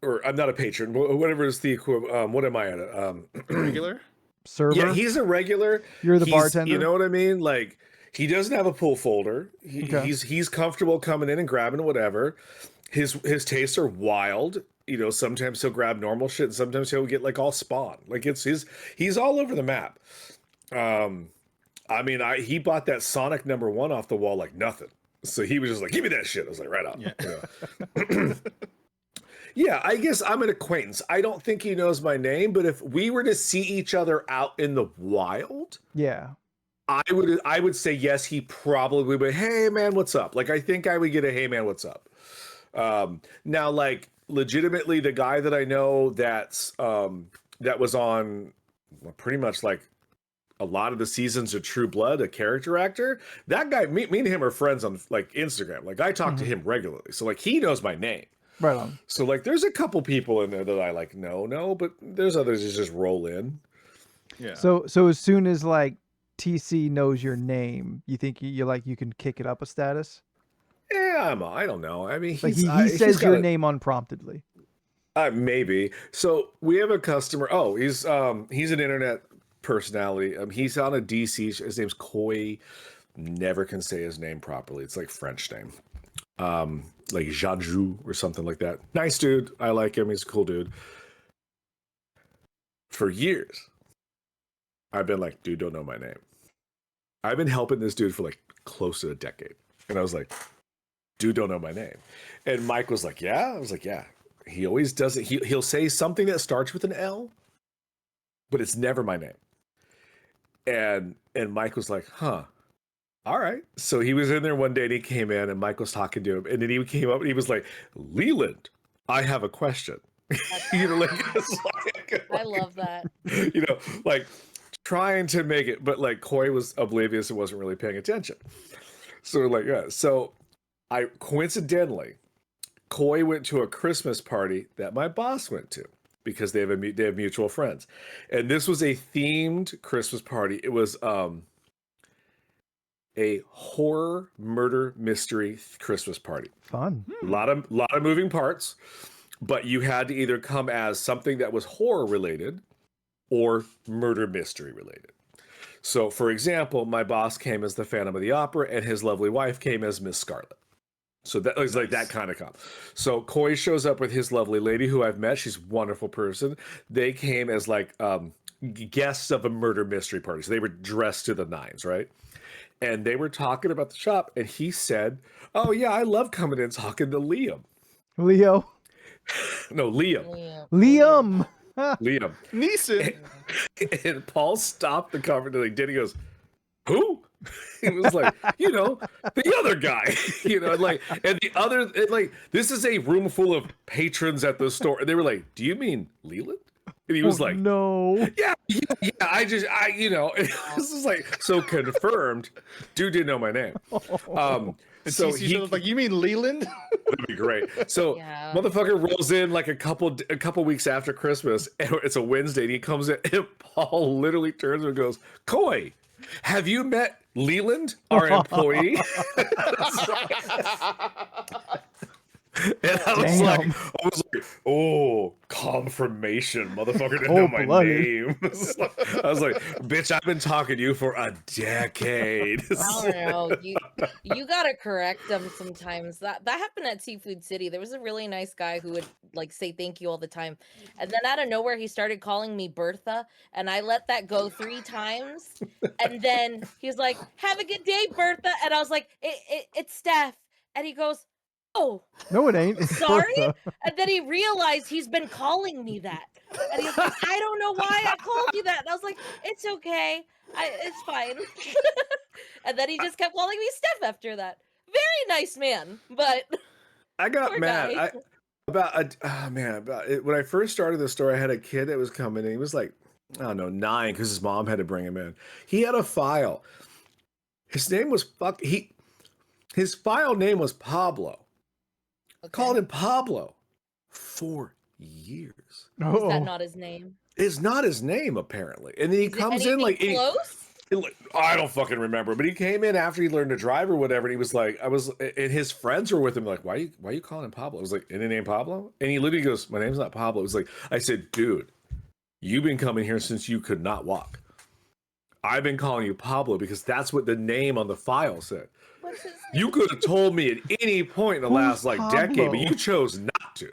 Or I'm not a patron, whatever is the equivalent. What am I at? Regular? Server? Yeah, he's a regular. You're the bartender? You know what I mean? Like, he doesn't have a pull folder. He's comfortable coming in and grabbing whatever. His tastes are wild. Sometimes he'll grab normal shit, and sometimes he'll get like all Spawn. Like he's all over the map. He bought that Sonic #1 off the wall like nothing. So he was just like, give me that shit. I was like, right on. Yeah. Yeah, I guess I'm an acquaintance. I don't think he knows my name, but if we were to see each other out in the wild, I would say yes, he probably would. Hey man, what's up? Like I think I would get a hey man, what's up? Now, like legitimately, the guy that I know that was on pretty much like a lot of the seasons of True Blood, a character actor. That guy, me and him are friends on like Instagram. Like I talk to him regularly, so like he knows my name. Right on. So like, there's a couple people in there that I like know, but there's others that just roll in. Yeah. So as soon as like TC knows your name, you think you can kick it up a status? Yeah, I don't know. I mean, he says your name unpromptedly. Maybe. So we have a customer. Oh, he's an internet personality. He's on a DC. His name's Koi. Never can say his name properly. It's like French name. Like Jaju or something like that. Nice dude. I like him. He's a cool dude. For years, I've been like, dude, don't know my name. I've been helping this dude for like close to a decade. And I was like, dude don't know my name. And Mike was like, yeah. I was like, yeah. He always does it. He'll say something that starts with an L, but it's never my name. And Mike was like, huh. All right. So he was in there one day and he came in and Mike was talking to him. And then he came up and he was like, Leland, I have a question. You know, I love that. You know, like trying to make it, but like Coy was oblivious and wasn't really paying attention. So like, yeah. So I coincidentally, Coy went to a Christmas party that my boss went to because they have mutual friends. And this was a themed Christmas party. It was a horror murder mystery Christmas party. Fun. A lot of moving parts, but you had to either come as something that was horror related or murder mystery related. So, for example, my boss came as the Phantom of the Opera, and his lovely wife came as Miss Scarlet. So that was like that kind of comp. So Coy shows up with his lovely lady who I've met. She's a wonderful person. They came as like guests of a murder mystery party. So they were dressed to the nines, right? And they were talking about the shop, and he said, "Oh yeah, I love coming in talking to Liam." Leo. No, Liam. Liam. Liam. Neeson. And Paul stopped the conversation. Like, he goes, "Who?" He was like, you know, the other guy, you know, like, and the other, like, this is a room full of patrons at the store. And they were like, "Do you mean Leland?" And he was like, no. yeah, you know, and this is like, so confirmed. Dude didn't know my name. And So TC was like, "You mean Leland?" that'd be great. So Yeah. motherfucker rolls in like a couple weeks after Christmas, and it's a Wednesday, and he comes in, and Paul literally turns and goes, "Coy, have you met Leland, our employee?" And I was like, oh, confirmation, motherfucker didn't know my name. I was like, bitch, I've been talking to you for a decade. I don't know. You gotta correct them sometimes. That happened at Seafood City. There was a really nice guy who would like say thank you all the time, and then out of nowhere he started calling me Bertha, and I let that go 3 times, and then he's like, "Have a good day, Bertha," and I was like, "It's Steph," and he goes, "Oh, No, it ain't. It's sorry." Bertha. And then he realized he's been calling me that. And he's like, "I don't know why I called you that." And I was like, "It's okay. It's fine." And then he just kept calling me Steph after that. Very nice man, but I got poor mad. guy. About it. When I first started the store, I had a kid that was coming in. He was like, I don't know, 9, because his mom had to bring him in. He had a file. His name was his file name was Pablo. Called him Pablo for years. Is that not his name? It's not his name, apparently. And then he comes in like close? I don't fucking remember, but he came in after he learned to drive or whatever, and he was like, and his friends were with him, like, why are you calling him Pablo? I was like, any name Pablo? And he literally goes, "My name's not Pablo." It was like, I said, "Dude, you've been coming here since you could not walk. I've been calling you Pablo because that's what the name on the file said. You could have told me at any point in the last like decade, but you chose not to.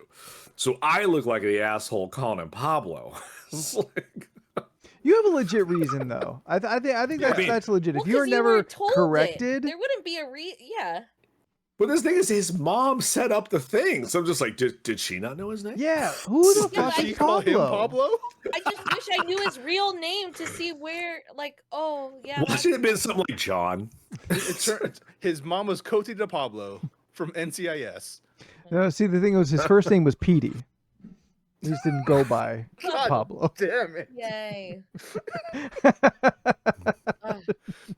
So I look like the asshole calling him Pablo." It's like, You have a legit reason, though. I think that's legit. If you were never corrected, there wouldn't be a yeah. but this thing is, his mom set up the thing. So I'm just like, did she not know his name? yeah, who the fuck Did is she call him Pablo? Pablo? I just wish I knew his real name to see where, like, oh yeah. Why should it have been something like John? His mom was Cote de Pablo from NCIS. No, see, the thing was, his first name was Petey. He just didn't go by God Pablo. damn it. Yay.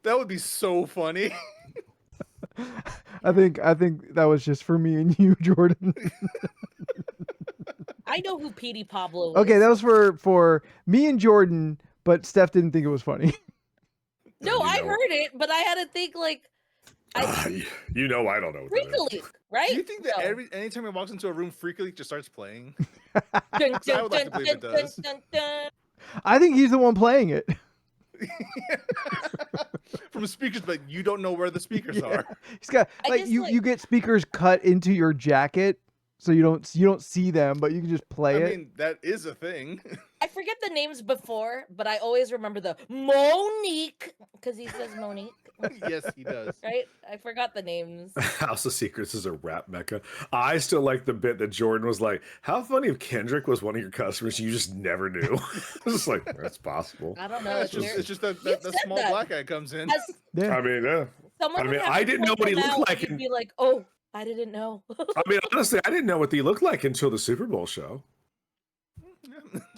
That would be so funny. I think that was just for me and you, Jordan. I know who Petey Pablo is. Okay, that was for me and Jordan, but Steph didn't think it was funny. No, I heard it, but I had to think like you know, I don't know. Freakily, right? Do you think that anytime he walks into a room, Freakily just starts playing? Dun, dun, I would like to believe it dun, does. dun, dun. I think he's the one playing it. From speakers, but you don't know where the speakers are. He's got I like just, you get speakers cut into your jacket so you don't see them, but you can just play I it. mean, that is a thing. I forget the names before, but I always remember the Monique because he says Monique. Yes, he does. Right? I forgot the names. House of Secrets is a rap mecca. I still like the bit that Jordan was like, "How funny if Kendrick was one of your customers you just never knew." It's like that's possible. I don't know. Yeah, It's it's just that You the said small that. black guy comes in. As Yeah. I mean, yeah. someone I would mean, have I to didn't know point what he them looked out, like You'd in- be like, "Oh, I didn't know." I mean, honestly, I didn't know what he looked like until the Super Bowl show.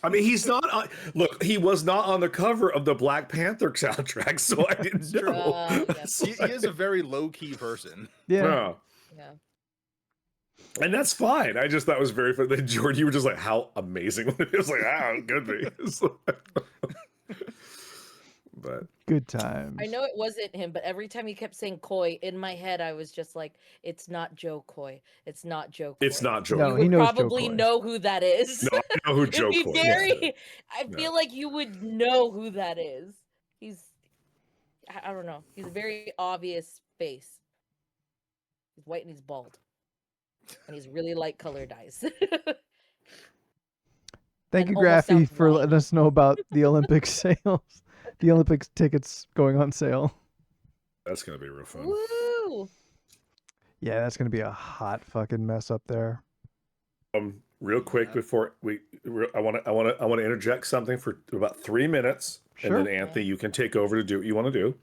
I mean, he's not. Look, he was not on the cover of the Black Panther soundtrack, so I didn't true. know. Yes. So He is a very low key person. Yeah. yeah. Yeah. And that's fine. I just thought it was very funny. Then Jordan, you were just like, "How amazing!" It was like, "Ah, it could be." It's like- but Good times. I know it wasn't him, but every time he kept saying Coy, in my head, I was just like, "It's not Joe Coy. It's not Joe Coy." it's not Joe. No, You Coy. he would knows Joe probably Coy. know who that is. No, I know who It'd Joe be Coy very. is. I Yeah. feel like you would know who that is. He's. I don't know. He's a very obvious face. He's white and he's bald, and he's really light colored eyes. Thank and you, almost Graffy, sounds for white. letting us know about the Olympic sales, the Olympics tickets going on sale. That's gonna be real fun. Woo! Yeah, that's gonna be a hot fucking mess up there. Real quick Yeah. before I want to interject something for about 3 minutes, Sure. and then Anthony, you can take over to do what you want to do.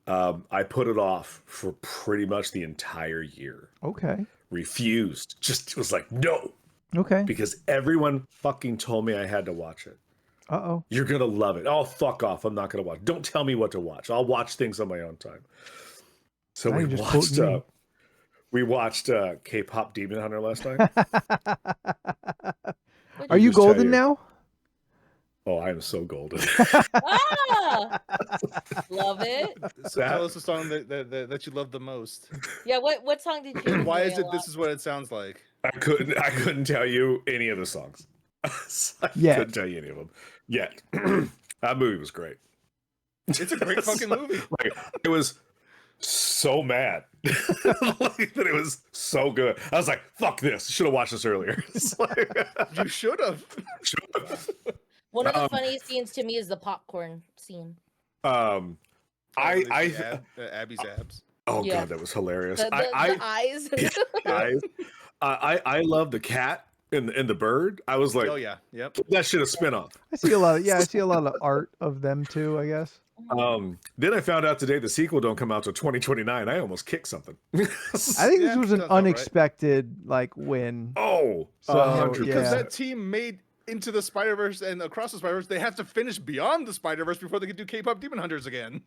I put it off for pretty much the entire year. Okay. Refused. Just was like, no, Okay. because everyone fucking told me I had to watch it. Uh-oh. You're gonna love it. Oh, fuck off! I'm not gonna watch. Don't tell me what to watch. I'll watch things on my own time. So Now we you're just watched. quoting me. We watched K-pop Demon Hunter last night. What'd Are me you just tell golden you. now? Oh, I am so golden. Ah! Love it. So tell us a song that you love the most. Yeah, what song did you And why enjoy is a it lot? This Is What It Sounds Like? I couldn't tell you any of the songs. I Yet. couldn't tell you any of them yet. That movie was great. It's a great fucking movie. Like, it was so mad like, that it was so good. I was like, "Fuck this! Should have watched this earlier." It's like, You should have. One of the funniest scenes to me is the popcorn scene. Abby's abs. Oh Yeah. god, that was hilarious. The eyes. I love the cat and the bird. I was like, Oh yeah. Yep. that shit a spinoff. I see a lot of, I see a lot of art of them too, I guess. Then I found out today the sequel don't come out till 2029. I almost kicked something. I think Yeah, this was an sounds about right. unexpected like win. Oh, So, 100%. yeah. Because that team made Into the Spider-Verse and Across the Spider-Verse, they have to finish Beyond the Spider-Verse before they can do K-pop Demon Hunters again.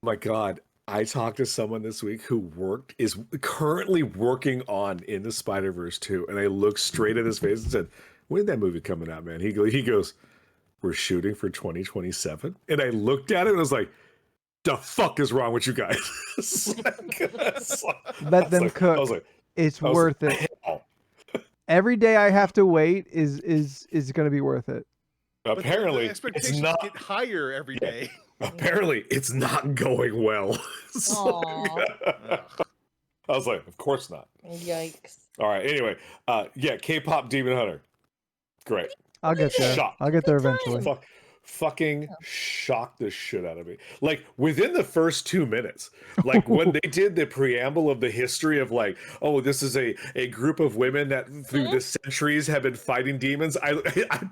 My God, I talked to someone this week who is currently working on In the Spider-Verse 2, and I looked straight at his face and said, "When's that movie coming out, man?" He goes, "We're shooting for 2027." And I looked at it and I was like, "The fuck is wrong with you guys?" Let them cook. I was like, It's I was worth like, it. "Hell." Every day I have to wait is going to be worth it. But Apparently, the expectations it's not. get higher every day. Apparently, it's not going well. So, Aw. I was like, "Of course not." Yikes. All right. Anyway, yeah, K-pop Demon Hunter, great. I'll get there. Shocked. I'll get there eventually. Fucking shocked the shit out of me. Like within the first 2 minutes, like when they did the preamble of the history of like, oh, this is a group of women that through the centuries have been fighting demons. I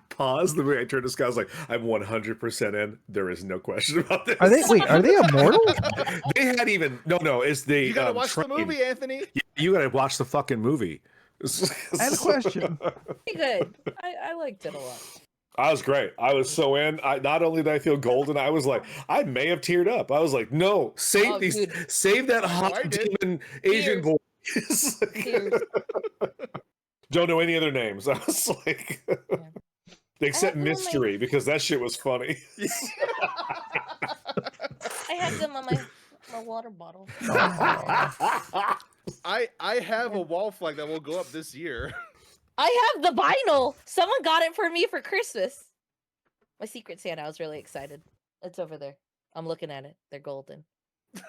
paused the way I turned to Scott. I was like, I'm 100% in. There is no question about this. Are they immortal? They had even no. It's the You gotta watch the train. movie, Anthony. You gotta watch the fucking movie. I had a question. Pretty good. I liked it a lot. I was great. I was so in. Not only did I feel golden, I was like, I may have teared up. I was like, no, save Oh, these, dude. save that I hot did. demon Asian boy. Tears. Don't know any other names. I was like, except I have them on my- mystery because that shit was funny. I have them on my water bottle. I have a wall flag that will go up this year. I have the vinyl. Someone got it for me for Christmas. My Secret Santa. I was really excited. It's over there. I'm looking at it. They're golden. I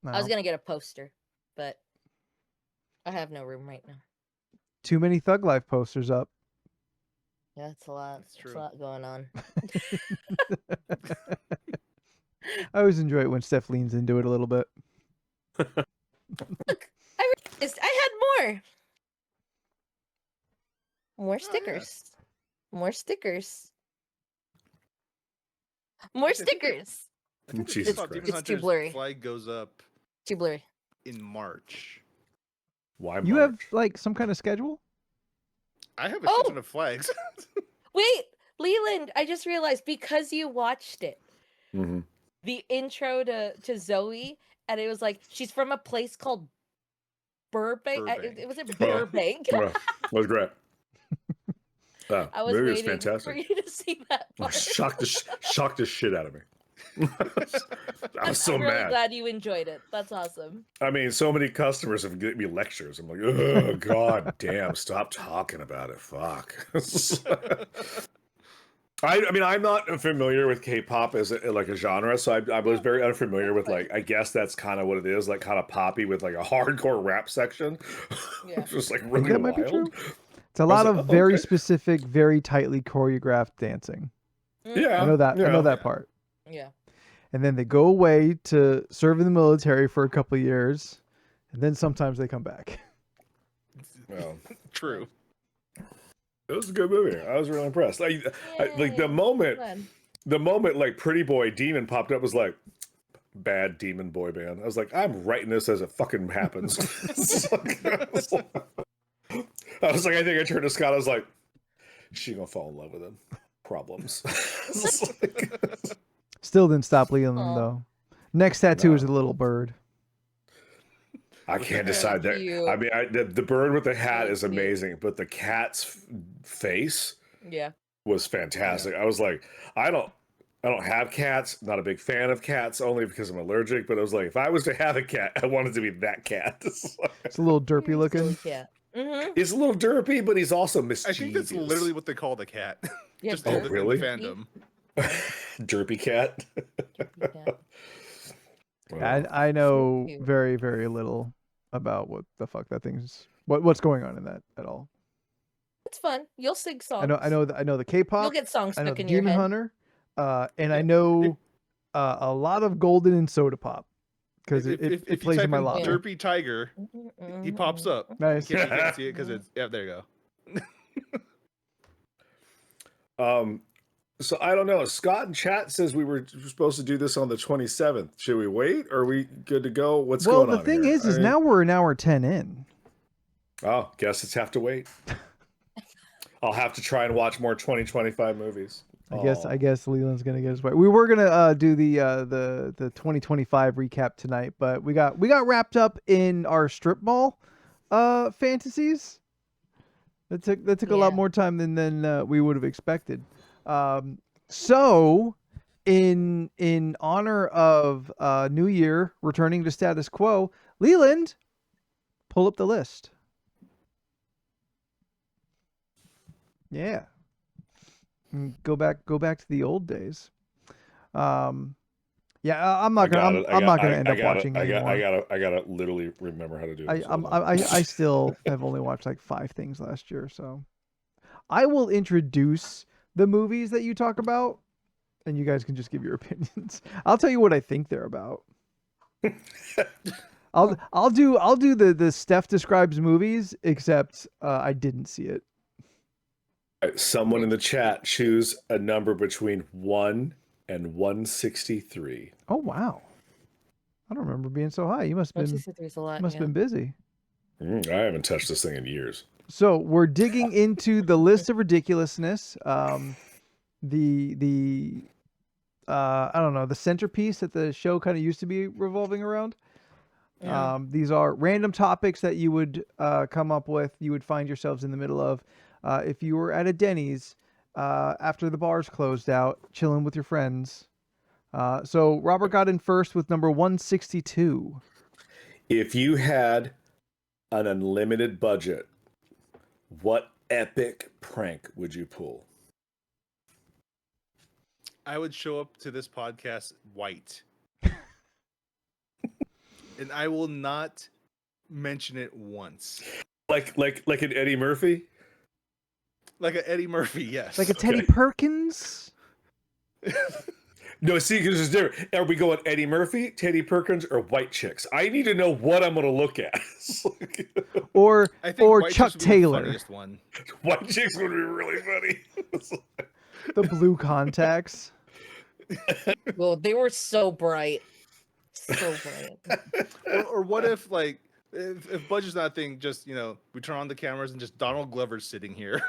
was No. gonna get a poster. but I have no room right now. Too many Thug Life posters up. Yeah, it's a lot. That's It's true. a lot going on. I always enjoy it when Steph leans into it a little bit. I had more yeah. stickers, more stickers, more I think the- stickers. I think the Jesus K-pop Christ. Demon It's too Hunters blurry. flag goes up Too blurry. in March. Why You March? have like some kind of schedule? I have a Oh! shit ton of flags. Wait, Leland, I just realized because you watched it, Mhm. the intro to Zoe, and it was like she's from a place called Burbank. It was in Oh. Burbank. Well, that was great. I was movie was waiting for fantastic. you to see that part. Shocked the shit out of me. I was so I'm really mad. glad you enjoyed it. That's awesome. I mean, so many customers have given me lectures. I'm like, oh, god damn, stop talking about it. Fuck. I mean, I'm not familiar with K-pop as like a genre, so I was very unfamiliar with like. I guess that's kind of what it is, like kind of poppy with like a hardcore rap section. Yeah. It's just like I think really that might be true. wild. It's a was lot like, of oh, very okay. specific, very tightly choreographed dancing. Yeah, I know that. I know yeah. that part. Yeah. And then they go away to serve in the military for a couple of years, and then sometimes they come back. Well, True. it was a good movie. I was really impressed. Like Yay. the moment. Fun. The moment like Pretty Boy Demon popped up was like bad demon boy band. I was like, I'm writing this as it fucking happens. I was like, I think I turned to Scott. I was like, she gonna fall in love with him. Problems. It's like- Still didn't stop Leland Aw. though. Next tattoo No. is a little bird. I can't Yeah. decide that. Cute. I mean, the bird with the hat So is cute. amazing, but the cat's face Yeah. was fantastic. I was like, I don't have cats. Not a big fan of cats, only because I'm allergic. But I was like, if I was to have a cat, I wanted to be that cat. It's a little derpy looking. Cat. Mm-hmm. He's a little derpy, but he's also I mischievous. think that's literally what they call the cat. Yeah, Just Oh, in the really? fandom. Derpy cat. Cat. I know cute. very, very little about what the fuck that thing's what's going on in that at all. It's fun. You'll sing songs. I know the K-pop. You'll get songs I know stuck the in your Demon head. Hunter, and I know a lot of Golden and Soda Pop because If it you plays type in my in lobby. Derpy Tiger, he pops up. Nice. In case you can't see it because it's there you go. So I don't know. Scott in chat says we were supposed to do this on the 27th. Should we wait? Or are we good to go? What's Well, going on? the thing here? is I mean- now we're an hour 10 in. Oh, guess it's have to wait. I'll have to try and watch more 2025 movies. I guess Leland's gonna get his way. We were gonna do the 2025 recap tonight, but we got wrapped up in our strip mall fantasies. That took a lot Yeah. more time than we would have expected. So in honor of New Year returning to status quo, Leland, pull up the list. Yeah. Go back to the old days. Yeah, I'm not gonna end up watching anymore. I gotta literally remember how to do this. I still have only watched like 5 things last year, so I will introduce the movies that you talk about, and you guys can just give your opinions. I'll tell you what I think they're about. I'll do the Steph describes movies, except I didn't see it. Someone in the chat choose a number between 1 and 163. Oh wow! I don't remember being so high. You must have been 163 is a lot. been busy. I haven't touched this thing in years. So we're digging into the list of ridiculousness. I don't know, the centerpiece that the show kind of used to be revolving around. Yeah. These are random topics that you would come up with. You would find yourselves in the middle of if you were at a Denny's after the bars closed out, chilling with your friends. So Robert got in first with number 162. If you had an unlimited budget, what epic prank would you pull? I would show up to this podcast white. And I will not mention it once. Like an Eddie Murphy. Like a Eddie Murphy, yes. Like a Teddy Okay. Perkins? No, see, because it's different. Are we going Eddie Murphy, Teddy Perkins, or White Chicks? I need to know what I'm going to look at. Or I think White Chuck Chicks would be the Taylor. funniest one. White Chicks would be really funny. The blue contacts. Well, they were so bright. So bright. Or what if, like, if budget's not a thing, just, you know, we turn on the cameras and just Donald Glover's sitting here.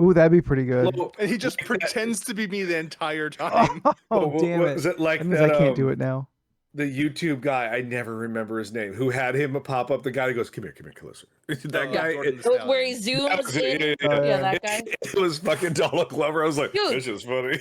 Ooh, that'd be pretty good. And he just pretends to be me the entire time. Oh, damn it. Was it like That means that, I can't do it now. the YouTube guy, I never remember his name, who had him pop up, the guy who goes, come here, closer. That guy, Jordan the Where he Stallion. zooms in. yeah. Yeah, that guy. It was fucking Donald Glover. I was like, Dude. this is funny.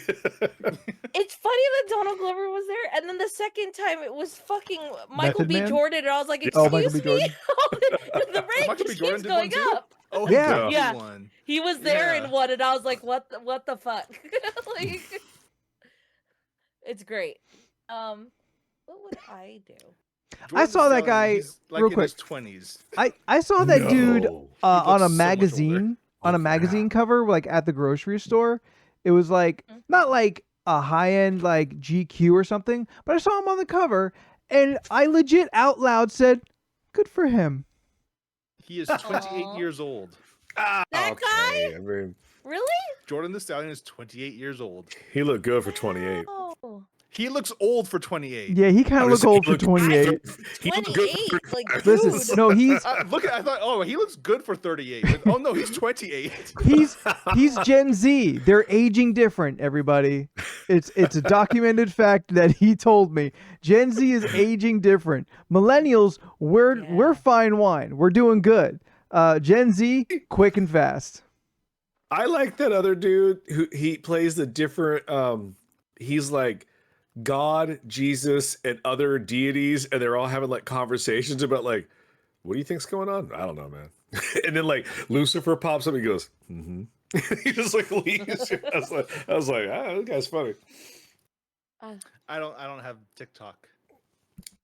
It's funny that Donald Glover was there, and then the second time it was fucking Michael Method B. Man? Jordan, and I was like, Oh, excuse Michael B. me? Jordan. The rate Michael B. just Jordan keeps did one going too? up. Oh, Yeah. yeah. Yeah. One. He was there Yeah. in one, and I was like, what the fuck? Like, it's great. What would I do? I saw that Jordan guy he's, like, real in quick. his 20s. I saw that dude No. on a looks so much older. magazine on a Oh, magazine cover, like at the grocery store. It was like not like a high end like GQ or something, but I saw him on the cover, and I legit out loud said, "Good for him." He is 28 Aw. years old. Ah, That okay. I mean, Really? Jordan the Stallion is 28 years old. he looked good for 28. Oh, He looks old for 28. Yeah, he kind I of was looked saying old for he looked- 28. He looked good 28. for Like, 35. Listen, dude. no, he's I thought, oh, he looks good for 38. But, oh, no, he's 28. he's Gen Z. They're aging different, everybody. It's a documented fact that he told me. Gen Z is aging different. Millennials, we're fine wine. We're doing good. Gen Z, quick and fast. I like that other dude who he plays the different he's like God, Jesus, and other deities, and they're all having like conversations about like, what do you think's going on? I don't know, man. And then like Lucifer pops up and he goes, mm-hmm. He just like leaves. I was like, ah, that guy's funny. I don't have TikTok.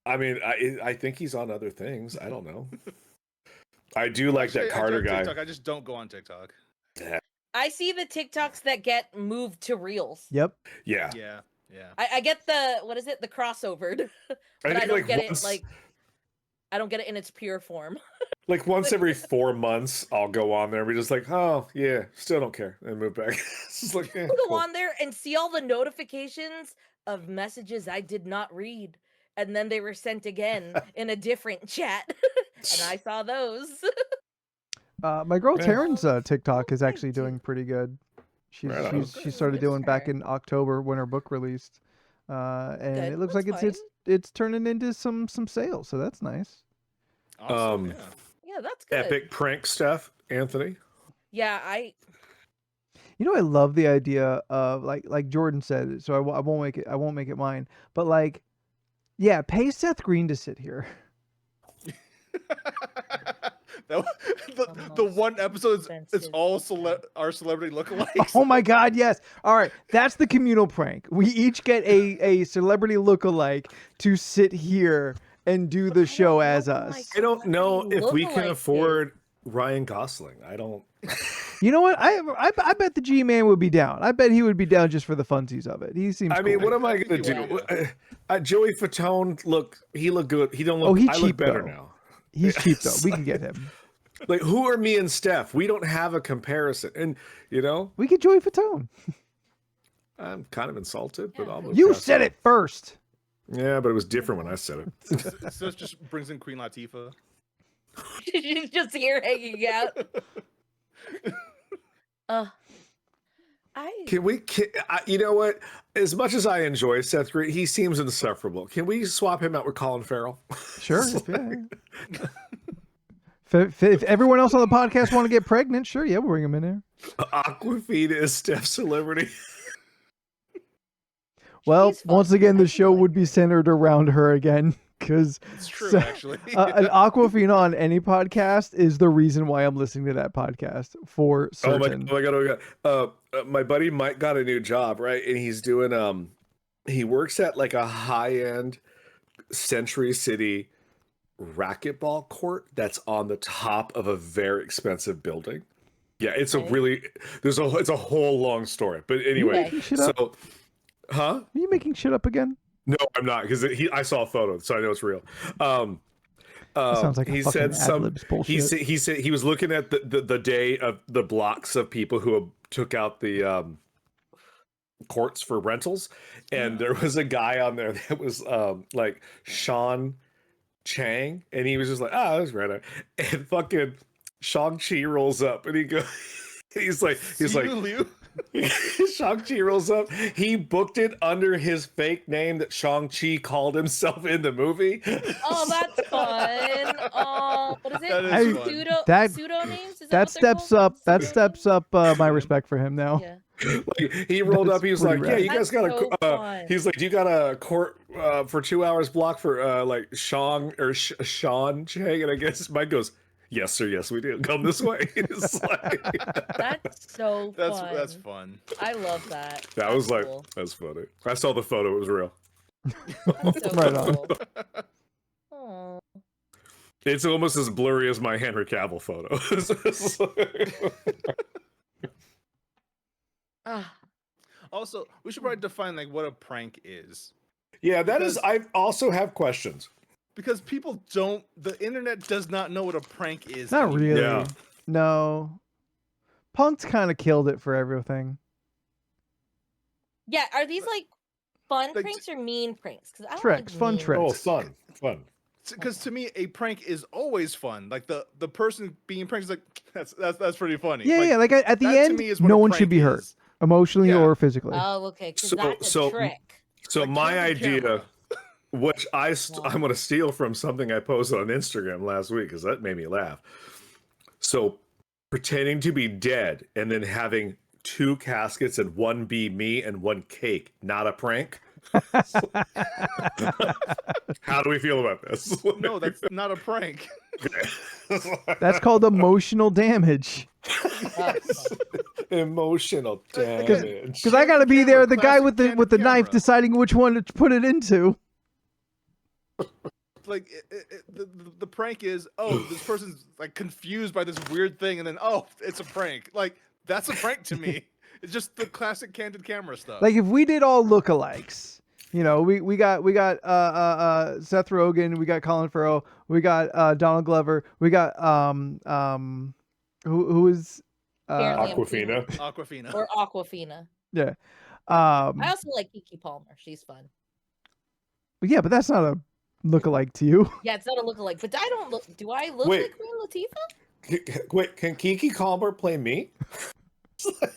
I mean, I think he's on other things. I don't know. I do like Actually, that I do Carter have guy. TikTok, I just don't go on TikTok. I see the TikToks that get moved to Reels. Yep. Yeah. Yeah, yeah. I get the what is it? The crossovered, but I think, don't like, get once- it like I don't get it in its pure form. Like once every 4 months, I'll go on there and be just like, oh yeah, still don't care, and move back. It's just like, I'll go on there and see all the notifications of messages I did not read, and then they were sent again in a different chat, and I saw those. My girl Yeah. Taryn's TikTok is Oh, actually thank doing you. pretty good. Right on. She started doing back Sure. in October when her book released, and Good, it looks that's like it's turning into some sales, so that's nice. Awesome, yeah. Yeah, that's good. epic prank stuff, Anthony. Yeah, I You know, I love the idea of like Jordan said. So I won't make it mine. But like, yeah, pay Seth Green to sit here. The one episode, it's expensive. all our celebrity lookalikes. Oh my God, yes. All right, that's the communal prank. We each get a celebrity lookalike to sit here and do the show know as who us. I don't know if we can Lookalike afford Ryan Gosling. I don't. You know what? I bet the G-Man would be down. I bet he would be down just for the funsies of it. He seems. I mean, cool. what am I gonna think do? he will. Joey Fatone, he looked good. He don't look. Oh, he I cheap, look better though. now. He's cheap though. We can get him. Like, who are me and Steph? We don't have a comparison, and you know, We get Joey Fatone. I'm kind of insulted, but I'll. move You past said it first. Yeah, but it was different when I said it. So it just brings in Queen Latifah. she's just here hanging out. You know what? As much as I enjoy Seth Green, he seems insufferable. Can we swap him out with Colin Farrell? Sure. Yeah. If everyone else on the podcast want to get pregnant, sure, yeah, we'll bring him in there. Aquafina is Steph's celebrity. Well, She's fun. once again, I the do show like would be centered around her again, because It's true, actually. an Aquafina on any podcast is the reason why I'm listening to that podcast for certain. Oh my god! My buddy Mike got a new job, right? And he's doing he works at like a high end Century City racquetball court that's on the top of a very expensive building. Yeah, it's Okay. a really it's a whole long story. But Are you anyway, making shit so up? huh? Are you making shit up again? No, I'm not, because I saw a photo, so I know it's real. That sounds like a He fucking said some. ad-libs bullshit. He said he was looking at the day of the blocks of people who took out the courts for rentals, and there was a guy on there that was like Sean Chang, and he was just like, ah, that's right. And fucking Shang-Chi rolls up, and he goes, he's like, Liu. Shang-Chi rolls up. He booked it under his fake name that Shang-Chi called himself in the movie. Oh, that's fun. Oh, what is it? That is I- fun. Pseudo names? Is That what they're steps called? up. That Pseudo steps up my respect for him now. names? Like, he rolled That's up. He was pretty like, "Yeah, rad. you guys That's got so a." fun. He's like, "Do you got a court for 2 hours block for like Sean or Sean Chang?" And I guess Mike goes, "Yes, sir. Yes, we do. Come this way." It's like, That's so fun. That's fun. I love that. that That's was like, cool. that's funny. I saw the photo. It was real. That's so Right on. cool. Aw. It's almost as blurry as my Henry Cavill photo. It's like- Ah, Also, we should probably define like what a prank is, yeah, that is. Because- I also have questions. because people don't. The internet does not know what a prank is. Not anymore. really. Yeah. No. Punk's kind of killed it for everything. yeah, are these like fun Like, pranks or mean pranks? Because I don't Tricks, like fun mean. tricks. Oh, fun. Because to me, a prank is always fun. Like the person being pranked is like that's pretty funny. Yeah, yeah. Like at the that to end, me is what no a one should prank be hurt, is. emotionally Yeah. or physically. Oh, okay. Because So- that's a so- trick. So Like my candid idea, camera. which I'm Wow. going to steal from something I posted on Instagram last week because that made me laugh. So pretending to be dead and then having 2 caskets and one be me and one cake, not a prank. How do we feel about this? No, that's not a prank. That's called emotional damage. Oh, Emotional damage. Because I gotta be there, the guy Classic with the candid knife camera. deciding which one to put it into. Like the prank is, oh, this person's like confused by this weird thing, and then oh, it's a prank. Like that's a prank to me. It's just the classic candid camera stuff. Like if we did all lookalikes, you know, we got Seth Rogen, we got Colin Farrell, we got Donald Glover, we got who is Apparently I'm Aquafina. Aquafina. Or Aquafina. yeah. I also like Kiki Palmer. She's fun. Yeah, but that's not a lookalike to you. Yeah, it's not a lookalike. But I don't look. Do I look Wait. like Queen Latifah? Wait, can Kiki Palmer play me?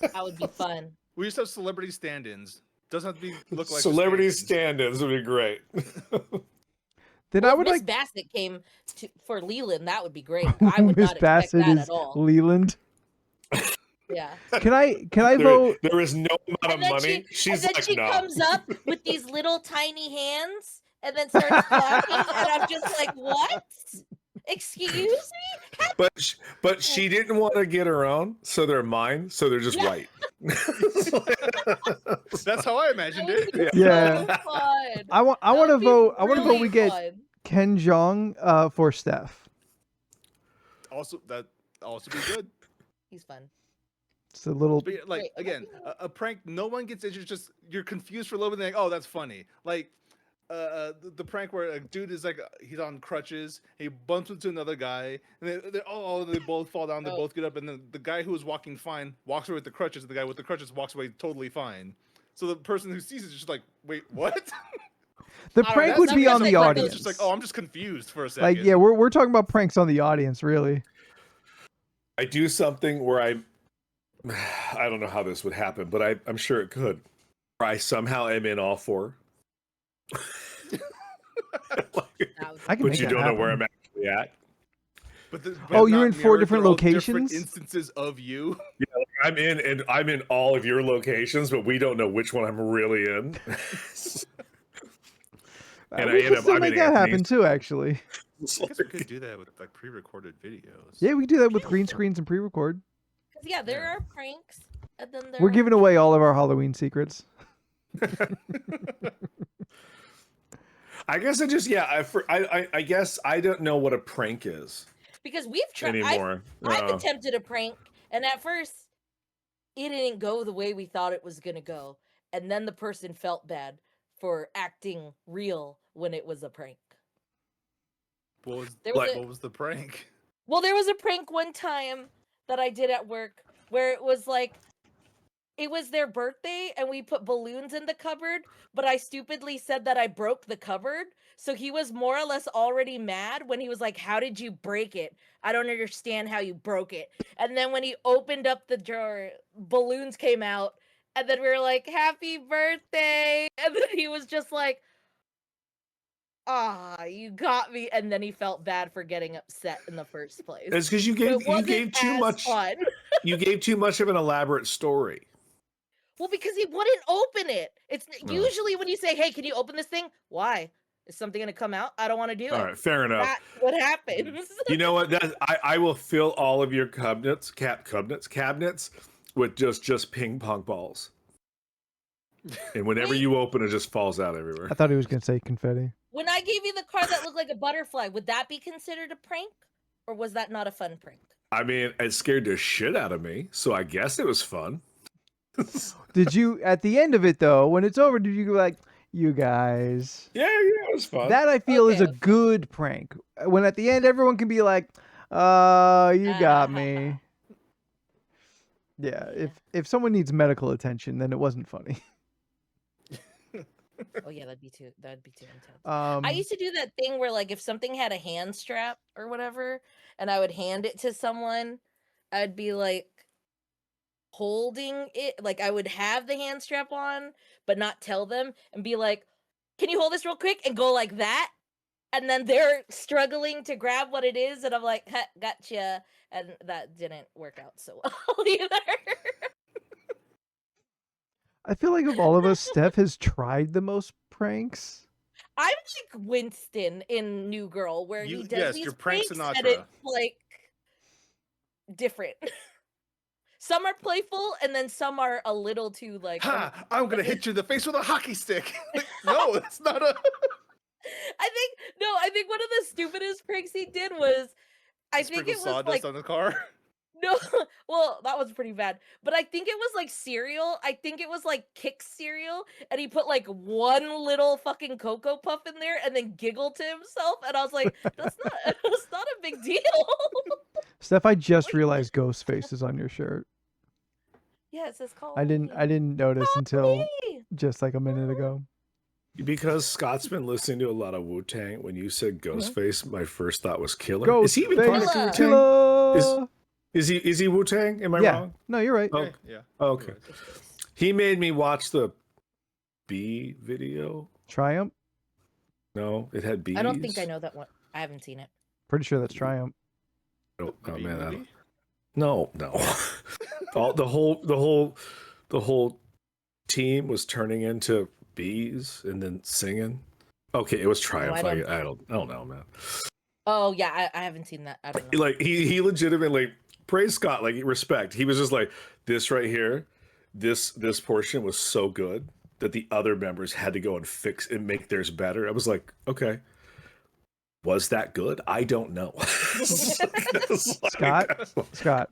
That would be fun. We used to have celebrity stand-ins. Doesn't have to be look like Celebrity stand-ins. stand-ins would be great. Then Well, I if would Miss like Bassett came for Leland. That would be great. I would Miss not expect Bassett that is at all. Leland. Yeah. Can I vote? There is no amount of And then money. she, She's and then like, she no. comes up with these little tiny hands and then starts clapping, and I'm just like, what? Excuse me? But she didn't want to get her own, so they're mine, so they're just Yeah. white. That's how I imagined it. Yeah. So fun. I want That to would be vote. I want to vote. really We get fun. Ken Jeong for Steph. Also, that also be good. He's fun. It's a little. But like Wait, again, a prank. No one gets injured. Just you're confused for a little bit. And like, oh, that's funny. Like the prank where a dude is like he's on crutches. He bumps into another guy, and they both fall down. They Oh. both get up, and then the guy who was walking fine walks away with the crutches. And the guy with the crutches walks away totally fine. So the person who sees it is just like, wait, what? The I don't prank know, would some be on people the like audience. It's just like, oh, I'm just confused for a second. Like, yeah, we're talking about pranks on the audience, really. I do something where I don't know how this would happen, but I'm sure it could. Where I somehow am in all 4. That would I can But make you that don't know where happen. I'm actually at. But Oh, you're not in 4 mirrored, different they're all different locations? instances of you. I'm in all of your locations, but we don't know which one I'm really in. And I We end can up- still I'm make in that happen Anthony's. too, actually. I guess we could do that with like pre-recorded videos. Yeah, we can do that with green screens and pre-record. 'Cause, yeah, there are pranks, and then there We're are- giving away all of our Halloween secrets. I guess I just I guess I don't know what a prank is Because we've tried. anymore. I've attempted a prank, and at first it didn't go the way we thought it was gonna go, and then the person felt bad for acting real when it was a prank. What There was was the prank? Well, there was a prank one time that I did at work where it was like it was their birthday and we put balloons in the cupboard, but I stupidly said that I broke the cupboard. So he was more or less already mad when he was like, "How did you break it? I don't understand how you broke it." And then when he opened up the drawer, balloons came out, and then we were like, "Happy birthday." And then he was just like, "Ah, you got me." And then he felt bad for getting upset in the first place. It's because you So it gave wasn't too as much. fun. You gave too much of an elaborate story. Well, because he wouldn't open it. It's Oh. usually when you say, "Hey, can you open this thing?" Why? Is something going to come out? I don't want to do it. All right, fair enough. That's what happens. You know what? I will fill all of your cabinets with just ping pong balls. And whenever Wait. you open it, just falls out everywhere. I thought he was gonna say confetti. When I gave you the card that looked like a butterfly, would that be considered a prank? Or was that not a fun prank? I mean, it scared the shit out of me, so I guess it was fun. Did you at the end of it though, when it's over, did you go like, you guys? Yeah, it was fun. That I feel is a Okay. good prank. When at the end everyone can be like, you got me. Yeah, if someone needs medical attention, then it wasn't funny. Oh yeah, that'd be too intense. Um, I used to do that thing where like if something had a hand strap or whatever, and I would hand it to someone, I'd be like holding it, like I would have the hand strap on, but not tell them and be like, "Can you hold this real quick?" and go like that. And then they're struggling to grab what it is, and I'm like, "Ha, gotcha." And that didn't work out so well either. I feel like of all of us, Steph has tried the most pranks. I'm like Winston in New Girl, where he does yes, these you're Frank pranks and Sinatra. it's like different. Some are playful, and then some are a little too like. Ha! I'm gonna hit you in the face with a hockey stick. Like, no, it's not a. I think one of the stupidest pranks he did was, I think Sprinkle it was sawdust like on the car. no, well that was pretty bad, but I think it was like cereal. I think it was like Kix cereal, and he put like one little fucking Cocoa Puff in there, and then giggled to himself, and I was like, that's not a big deal. Steph, I just realized Ghostface is on your shirt. Yeah, it says call. I didn't notice until just like a minute ago. Because Scott's been listening to a lot of Wu-Tang. When you said Ghostface, my first thought was Killer. Ghostface Is he even part of Killer. Wu-Tang? Killer. Is he Wu-Tang? Am I Yeah. wrong? No, you're right. Oh, Yeah. okay. He made me watch the B video. Triumph. No, it had bees. I don't think I know that one. I haven't seen it. Pretty sure that's Triumph. Oh, The B man, I movie? don't. No. the whole team was turning into bees and then singing. Okay, it was Triumph. I I don't know, man. Oh yeah, I haven't seen that. I don't know. Like he legitimately praise Scott, like respect. He was just like, this right here, this portion was so good that the other members had to go and fix and make theirs better. I was like, okay. Was that good? I don't know. Scott,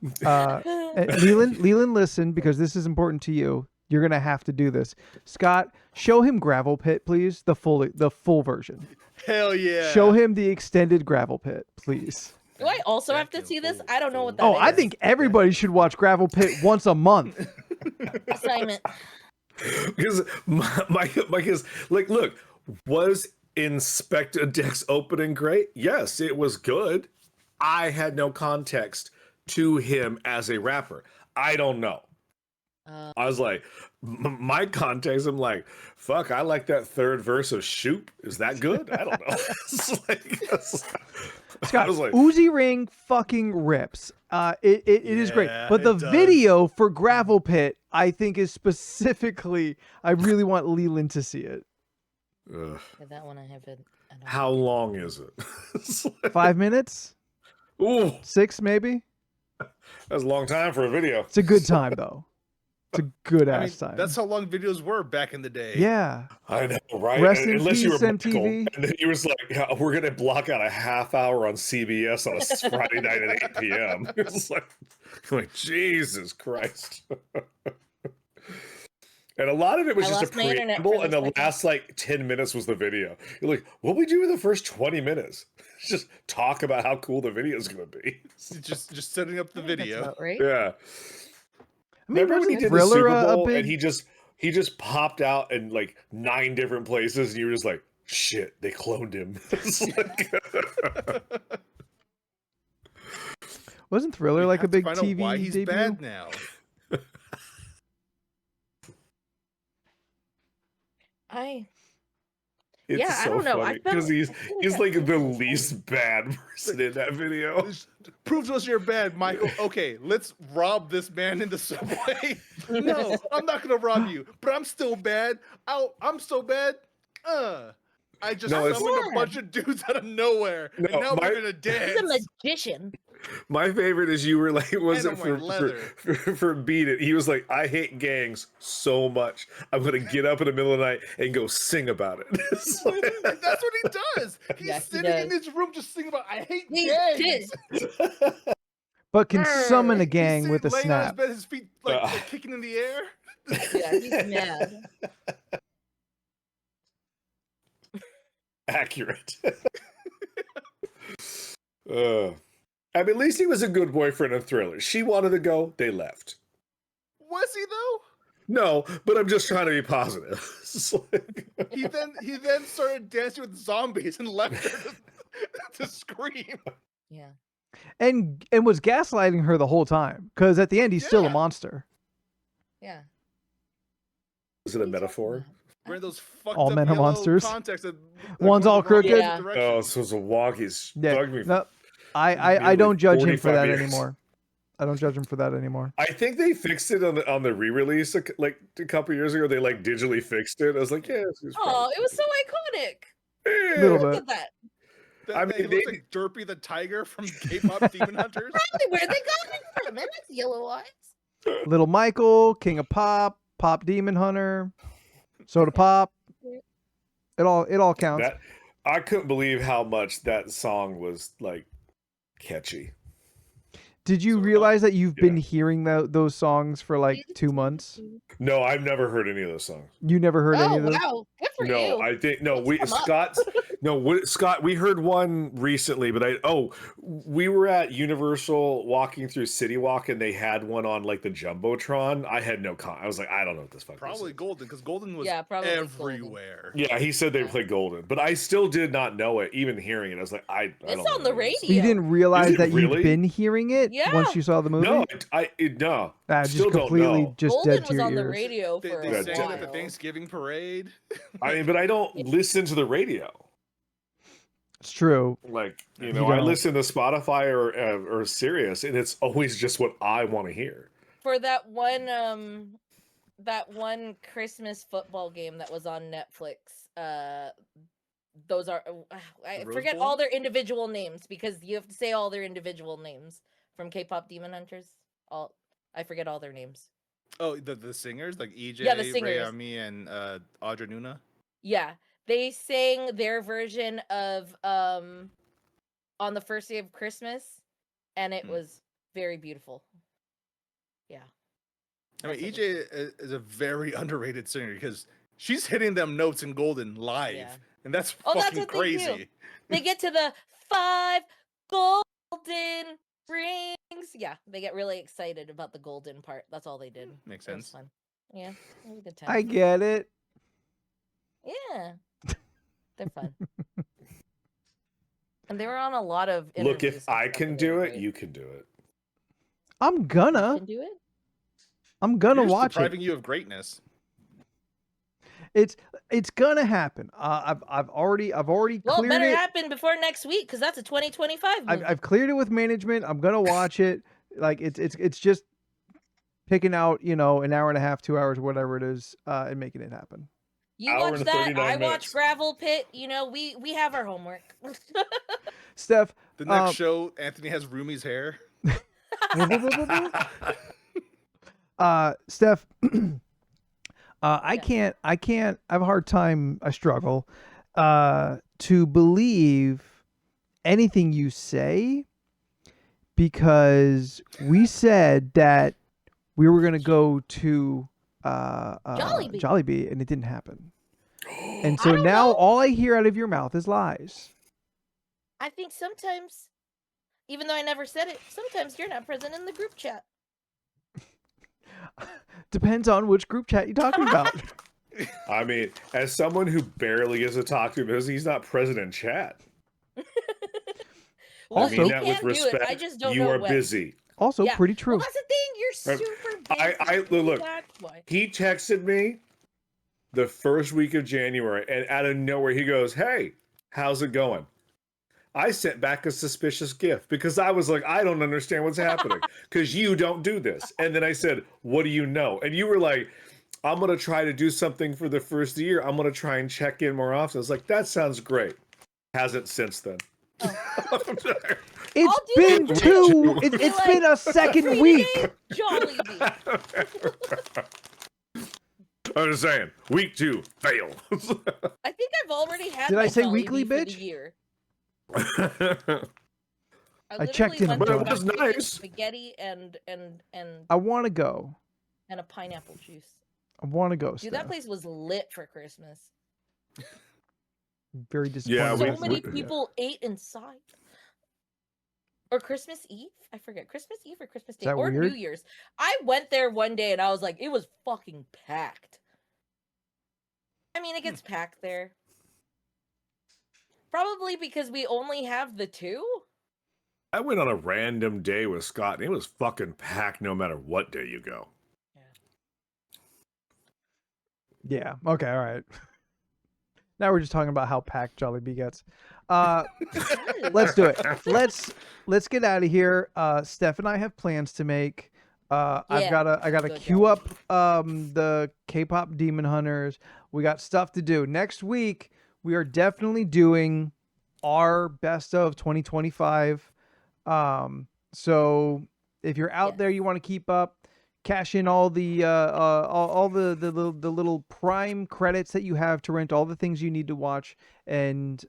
Leland, listen, because this is important to you. You're gonna have to do this. Scott, show him Gravel Pit, please. The full version. Hell yeah. Show him the extended Gravel Pit, please. Do I also have to see this? I don't know what that Oh, is. I think everybody should watch Gravel Pit once a month. Assignment. Because Mike is like, look, was Inspector Deck's opening great? Yes, it was good. I had no context to him as a rapper. I don't know. I was like, my context, I'm like, fuck, I like that third verse of Shoop. Is that good? I don't know. Scott, I was like, Uzi Ring fucking rips. It is great. Yeah, But the it does. video for Gravel Pit, I think is specifically, I really want Leland to see it. ugh. Yeah, that one I haven't. I don't How long is it? It's like, 5 minutes? ooh, 6 maybe? that's a long time for a video. It's a good time though. It's a good I mean, ass time. that's how long videos were back in the day. Yeah. I know, right? Rest in Unless you were peace, Michael, MTV. and then you was like, yeah, "We're gonna block out a half hour on CBS on a Friday night at 8 p.m." It's like Jesus Christ. And a lot of it was I just a lost my internet preamble, for and this the second. last like 10 minutes was the video. You're like, what we do in the first 20 minutes? Just talk about how cool the video is going to be. Just setting up the I think that's video. about right. Yeah. I mean, Remember when he wasn't did the Thriller Super a Bowl big? and he just popped out in like 9 different places, and you were just like, shit, they cloned him. It's like- Wasn't Thriller We like a have to big find out TV why he's debut? bad now. It's Yeah, I so don't know. funny I because feel he's like that the was least bad person in that video. Prove to us you're bad, Michael. Okay, let's rob this man in the subway. No, I'm not gonna rob you, but I'm still bad. I'm so bad. I just No, summoned it's- a bunch of dudes out of nowhere, No, and now my- we're gonna He's a dance. magician. My favorite is you were like, was And it I'm wearing leather. for Beat It? He was like, I hate gangs so much. I'm gonna get up in the middle of the night and go sing about it. It's like- That's what he does. He's Yeah, he sitting in does. his room just singing about I hate He gangs. did. But can summon a He's gang He's with a laying on his snap. bed, his feet like kicking in the air. Yeah, he's mad. Accurate. I mean, at least he was a good boyfriend in Thriller. She wanted to go, they left. Was he though? No, but I'm just trying to be positive. It's like- He then started dancing with zombies and left her to scream. Yeah. And was gaslighting her the whole time. Because at the end he's still a Yeah. monster. Yeah. Is it a metaphor? Wearing those fucked All up men are yellow monsters. contacts that One's go all the wrong crooked. Yeah. direction. Oh, so it's a walk. He's Yeah. bugged me. No, I nearly don't judge him for 45 that years. anymore. I don't judge him for that anymore. I think they fixed it on the re-release like a couple years ago. They like digitally fixed it. I was like, yeah. This is Oh, it was so iconic. yeah. Little Look bit. at that. I mean, He looks like Derpy the tiger from K-pop Demon Hunters. Probably where they got it from. And that's yellow eyes. Little Michael, King of Pop, Pop Demon Hunter, Soda Pop. It all counts. That I couldn't believe how much that song was like catchy. Did you So, realize that you've been yeah. hearing those songs for like 2 months? No, I've never heard any of those songs. You never heard any Oh, of those? wow. Good for No, you. I think no. Let's We come up. Scott. We heard one recently, but we were at Universal walking through City Walk, and they had one on like the jumbotron. I had no I was like, I don't know what this fuck. Probably is. Golden, because Golden was Yeah, probably Golden. everywhere. Yeah, he said they Yeah. played Golden, but I still did not know it. Even hearing it, I was like, I It's don't know on the what it is. radio. You didn't realize Is it that really? you've been hearing it Yeah. once you saw the movie? No, Nah, just still don't completely know. just Golden dead to was your on the ears. radio They, for they Yeah, sang a it at the while. Thanksgiving parade. I mean, but I don't listen to the radio. It's true. Like You I don't. listen to Spotify or Sirius, and it's always just what I want to hear. For that one Christmas football game that was on Netflix. Those are I The Rose forget Bowl? all their individual names because you have to say all their individual names from K-pop Demon Hunters. I forget all their names. Oh, the singers like EJ, Yeah, the singers. Rayami, and Audra Nuna. Yeah, they sang their version of On the First Day of Christmas, and it Hmm. was very beautiful. Yeah. I mean, That's EJ is a very underrated singer because she's hitting them notes in Golden live, Yeah. and that's Oh, that's fucking what they do. crazy. They get to the 5 golden rings. Yeah, they get really excited about the golden part. That's all they did. Makes It was sense. fun. Yeah, it was a good time. I get it. Yeah, they're fun. And they were on a lot of. Look, interviews if and I stuff, can and they do were it, great. you can do it. I'm You gonna can do it. gonna You're just watch it. depriving you of greatness. It's gonna happen. I've already Well, it cleared better it. happen before next week because that's a 2025 movie. I've cleared it with management. I'm gonna watch it. Like it's just picking out an hour and a half, 2 hours, whatever it is, and making it happen. You Hour watch and that. 39 I minutes. watch Gravel Pit. We have our homework. Steph, The next show, Anthony has Rumi's hair. Steph, I can't. I have a hard time. I struggle to believe anything you say because we said that we were gonna go to Jollibee. Jollibee, and it didn't happen. And I so don't now know. all I hear out of your mouth is lies. I think sometimes, even though I never said it, sometimes you're not present in the group chat. Depends on which group chat you're talking about. I mean, as someone who barely gets to talk to him because he's not present in chat. Well, I mean Also- that he with can do it. I respect. just don't You know are when. busy. Also, Yeah. pretty true. Well, that's the thing. You're super busy. Look. That's why. He texted me the first week of January, and out of nowhere, he goes, "Hey, how's it going?" I sent back a suspicious gift because I was like, I don't understand what's happening because you don't do this. And then I said, "What do you know?" And you were like, "I'm going to try to do something for the first year. I'm going to try and check in more often." I was like, "That sounds great." Hasn't since then. It's I'll do been that two. too. It's Be been like, a second 3 week. days, Jollibee. I'm just saying, week 2, fail. I think I've already had. Did I my say Jollibee weekly, for the bitch? year. I checked in literally with went But it through was my chicken, nice. spaghetti and I want to go. a pineapple juice. I want to go. Dude, that Steph. place was lit for Christmas. Very disappointed. Yeah, we So haven't many went there yet. people ate inside. Or Christmas Eve? I forget. Christmas Eve or Christmas Day? that Or weird? New Year's. I went there one day and I was like, it was fucking packed. I mean, it gets packed there. Probably because we only have the 2. I went on a random day with Scott, and it was fucking packed no matter what day you go. Yeah. Okay. All right. Now we're just talking about how packed Jollibee gets. Let's do it. Let's get out of here. Steph and I have plans to make. I Yeah, gotta good queue job. up the K-pop Demon Hunters. We got stuff to do. Next week we are definitely doing our best of 2025. So if you're out there, you want to keep up, cash in all the all the little Prime credits that you have to rent all the things you need to watch, and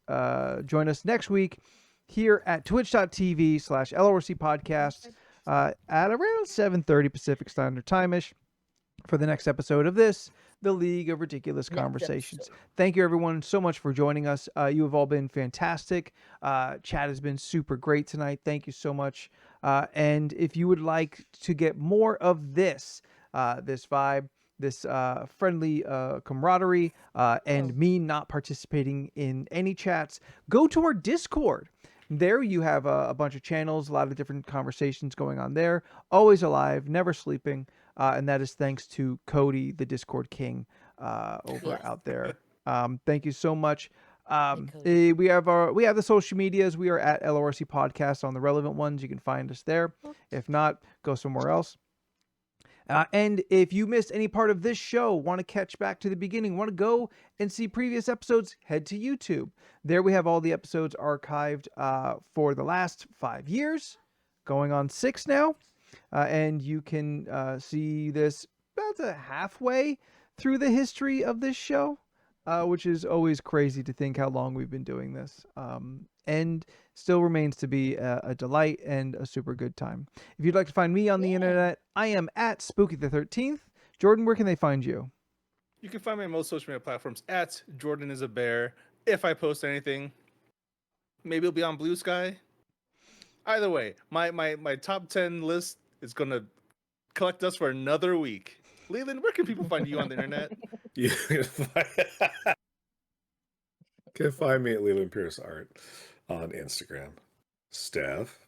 join us next week here at twitch.tv/LORC podcast at around 7:30 Pacific Standard Time-ish for the next episode of this, the League of Ridiculous Next Conversations. episode. Thank you everyone so much for joining us. You have all been fantastic. Chat has been super great tonight. Thank you so much. And if you would like to get more of this, this vibe, this friendly camaraderie, and me not participating in any chats, go to our Discord. There you have a bunch of channels, a lot of different conversations going on there. Always alive, never sleeping. And that is thanks to Cody, the Discord King, over out there. Thank you so much. We have the social medias. We are at LORC Podcast on the relevant ones. You can find us there. If not, go somewhere else. And if you missed any part of this show, want to catch back to the beginning, want to go and see previous episodes, head to YouTube. There we have all the episodes archived for the last 5 years, going on 6 now. And you can see this about halfway through the history of this show, which is always crazy to think how long we've been doing this. And still remains to be a delight and a super good time. If you'd like to find me on the internet, I am at Spooky the 13th. Jordan, where can they find you? You can find me on most social media platforms at Jordan is a Bear. If I post anything, maybe it'll be on Blue Sky. Either way, my top 10 list is going to collect us for another week. Leland, where can people find you on the internet? You can find me at Leland Pierce Art on Instagram. Steph.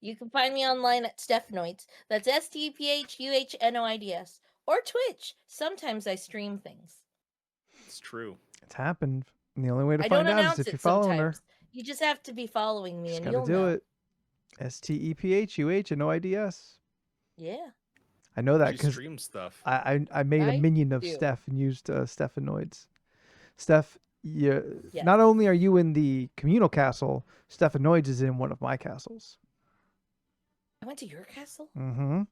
You can find me online at Stephnoids. That's STPHUHNOIDS. Or Twitch. Sometimes I stream things. It's true. It's happened. And the only way to I don't find out announce is if it you're following her. sometimes. You just have to be following me Just and gotta you'll do know. it. STEPHUHNOIDS. Yeah. I know that She because streams stuff. I made a I minion of do. Steph and used Stephanoids. Steph, Yeah. not only are you in the communal castle, Stephanoids is in one of my castles. I went to your castle Mm-hmm.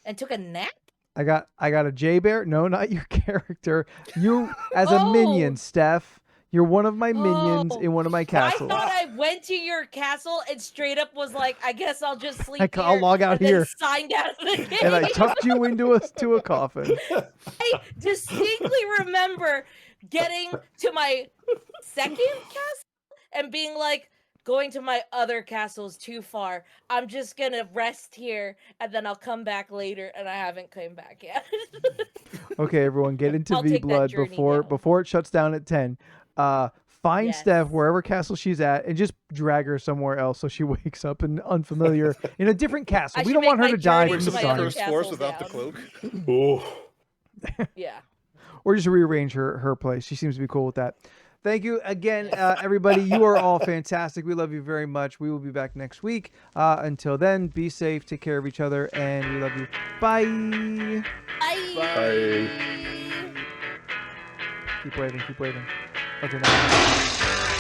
and took a nap? I got a J Bear. No, not your character. You as a Oh. minion, Steph. You're one of my minions Oh. in one of my castles. I thought I went to your castle and straight up was like, I guess I'll just sleep here. I'll log out and here. Then signed out of the game. And I tucked you into a coffin. I distinctly remember getting to my second castle and being like, going to my other castle is too far. I'm just gonna rest here and then I'll come back later, and I haven't come back yet. Okay, everyone, get into I'll V take that Blood journey before it shuts down at 10. Find Yes. Steph wherever castle she's at and just drag her somewhere else so she wakes up in unfamiliar in a different castle. I We should don't want her make to my die journey from Wakes the up to on my the sun. first floor without the castle cloak. Oh, Yeah. Or just rearrange her place. She seems to be cool with that. Thank you again, everybody. You are all fantastic. We love you very much. We will be back next week. Until then, be safe, take care of each other, and we love you. Bye. Bye. Bye. Keep waving. Okay, now.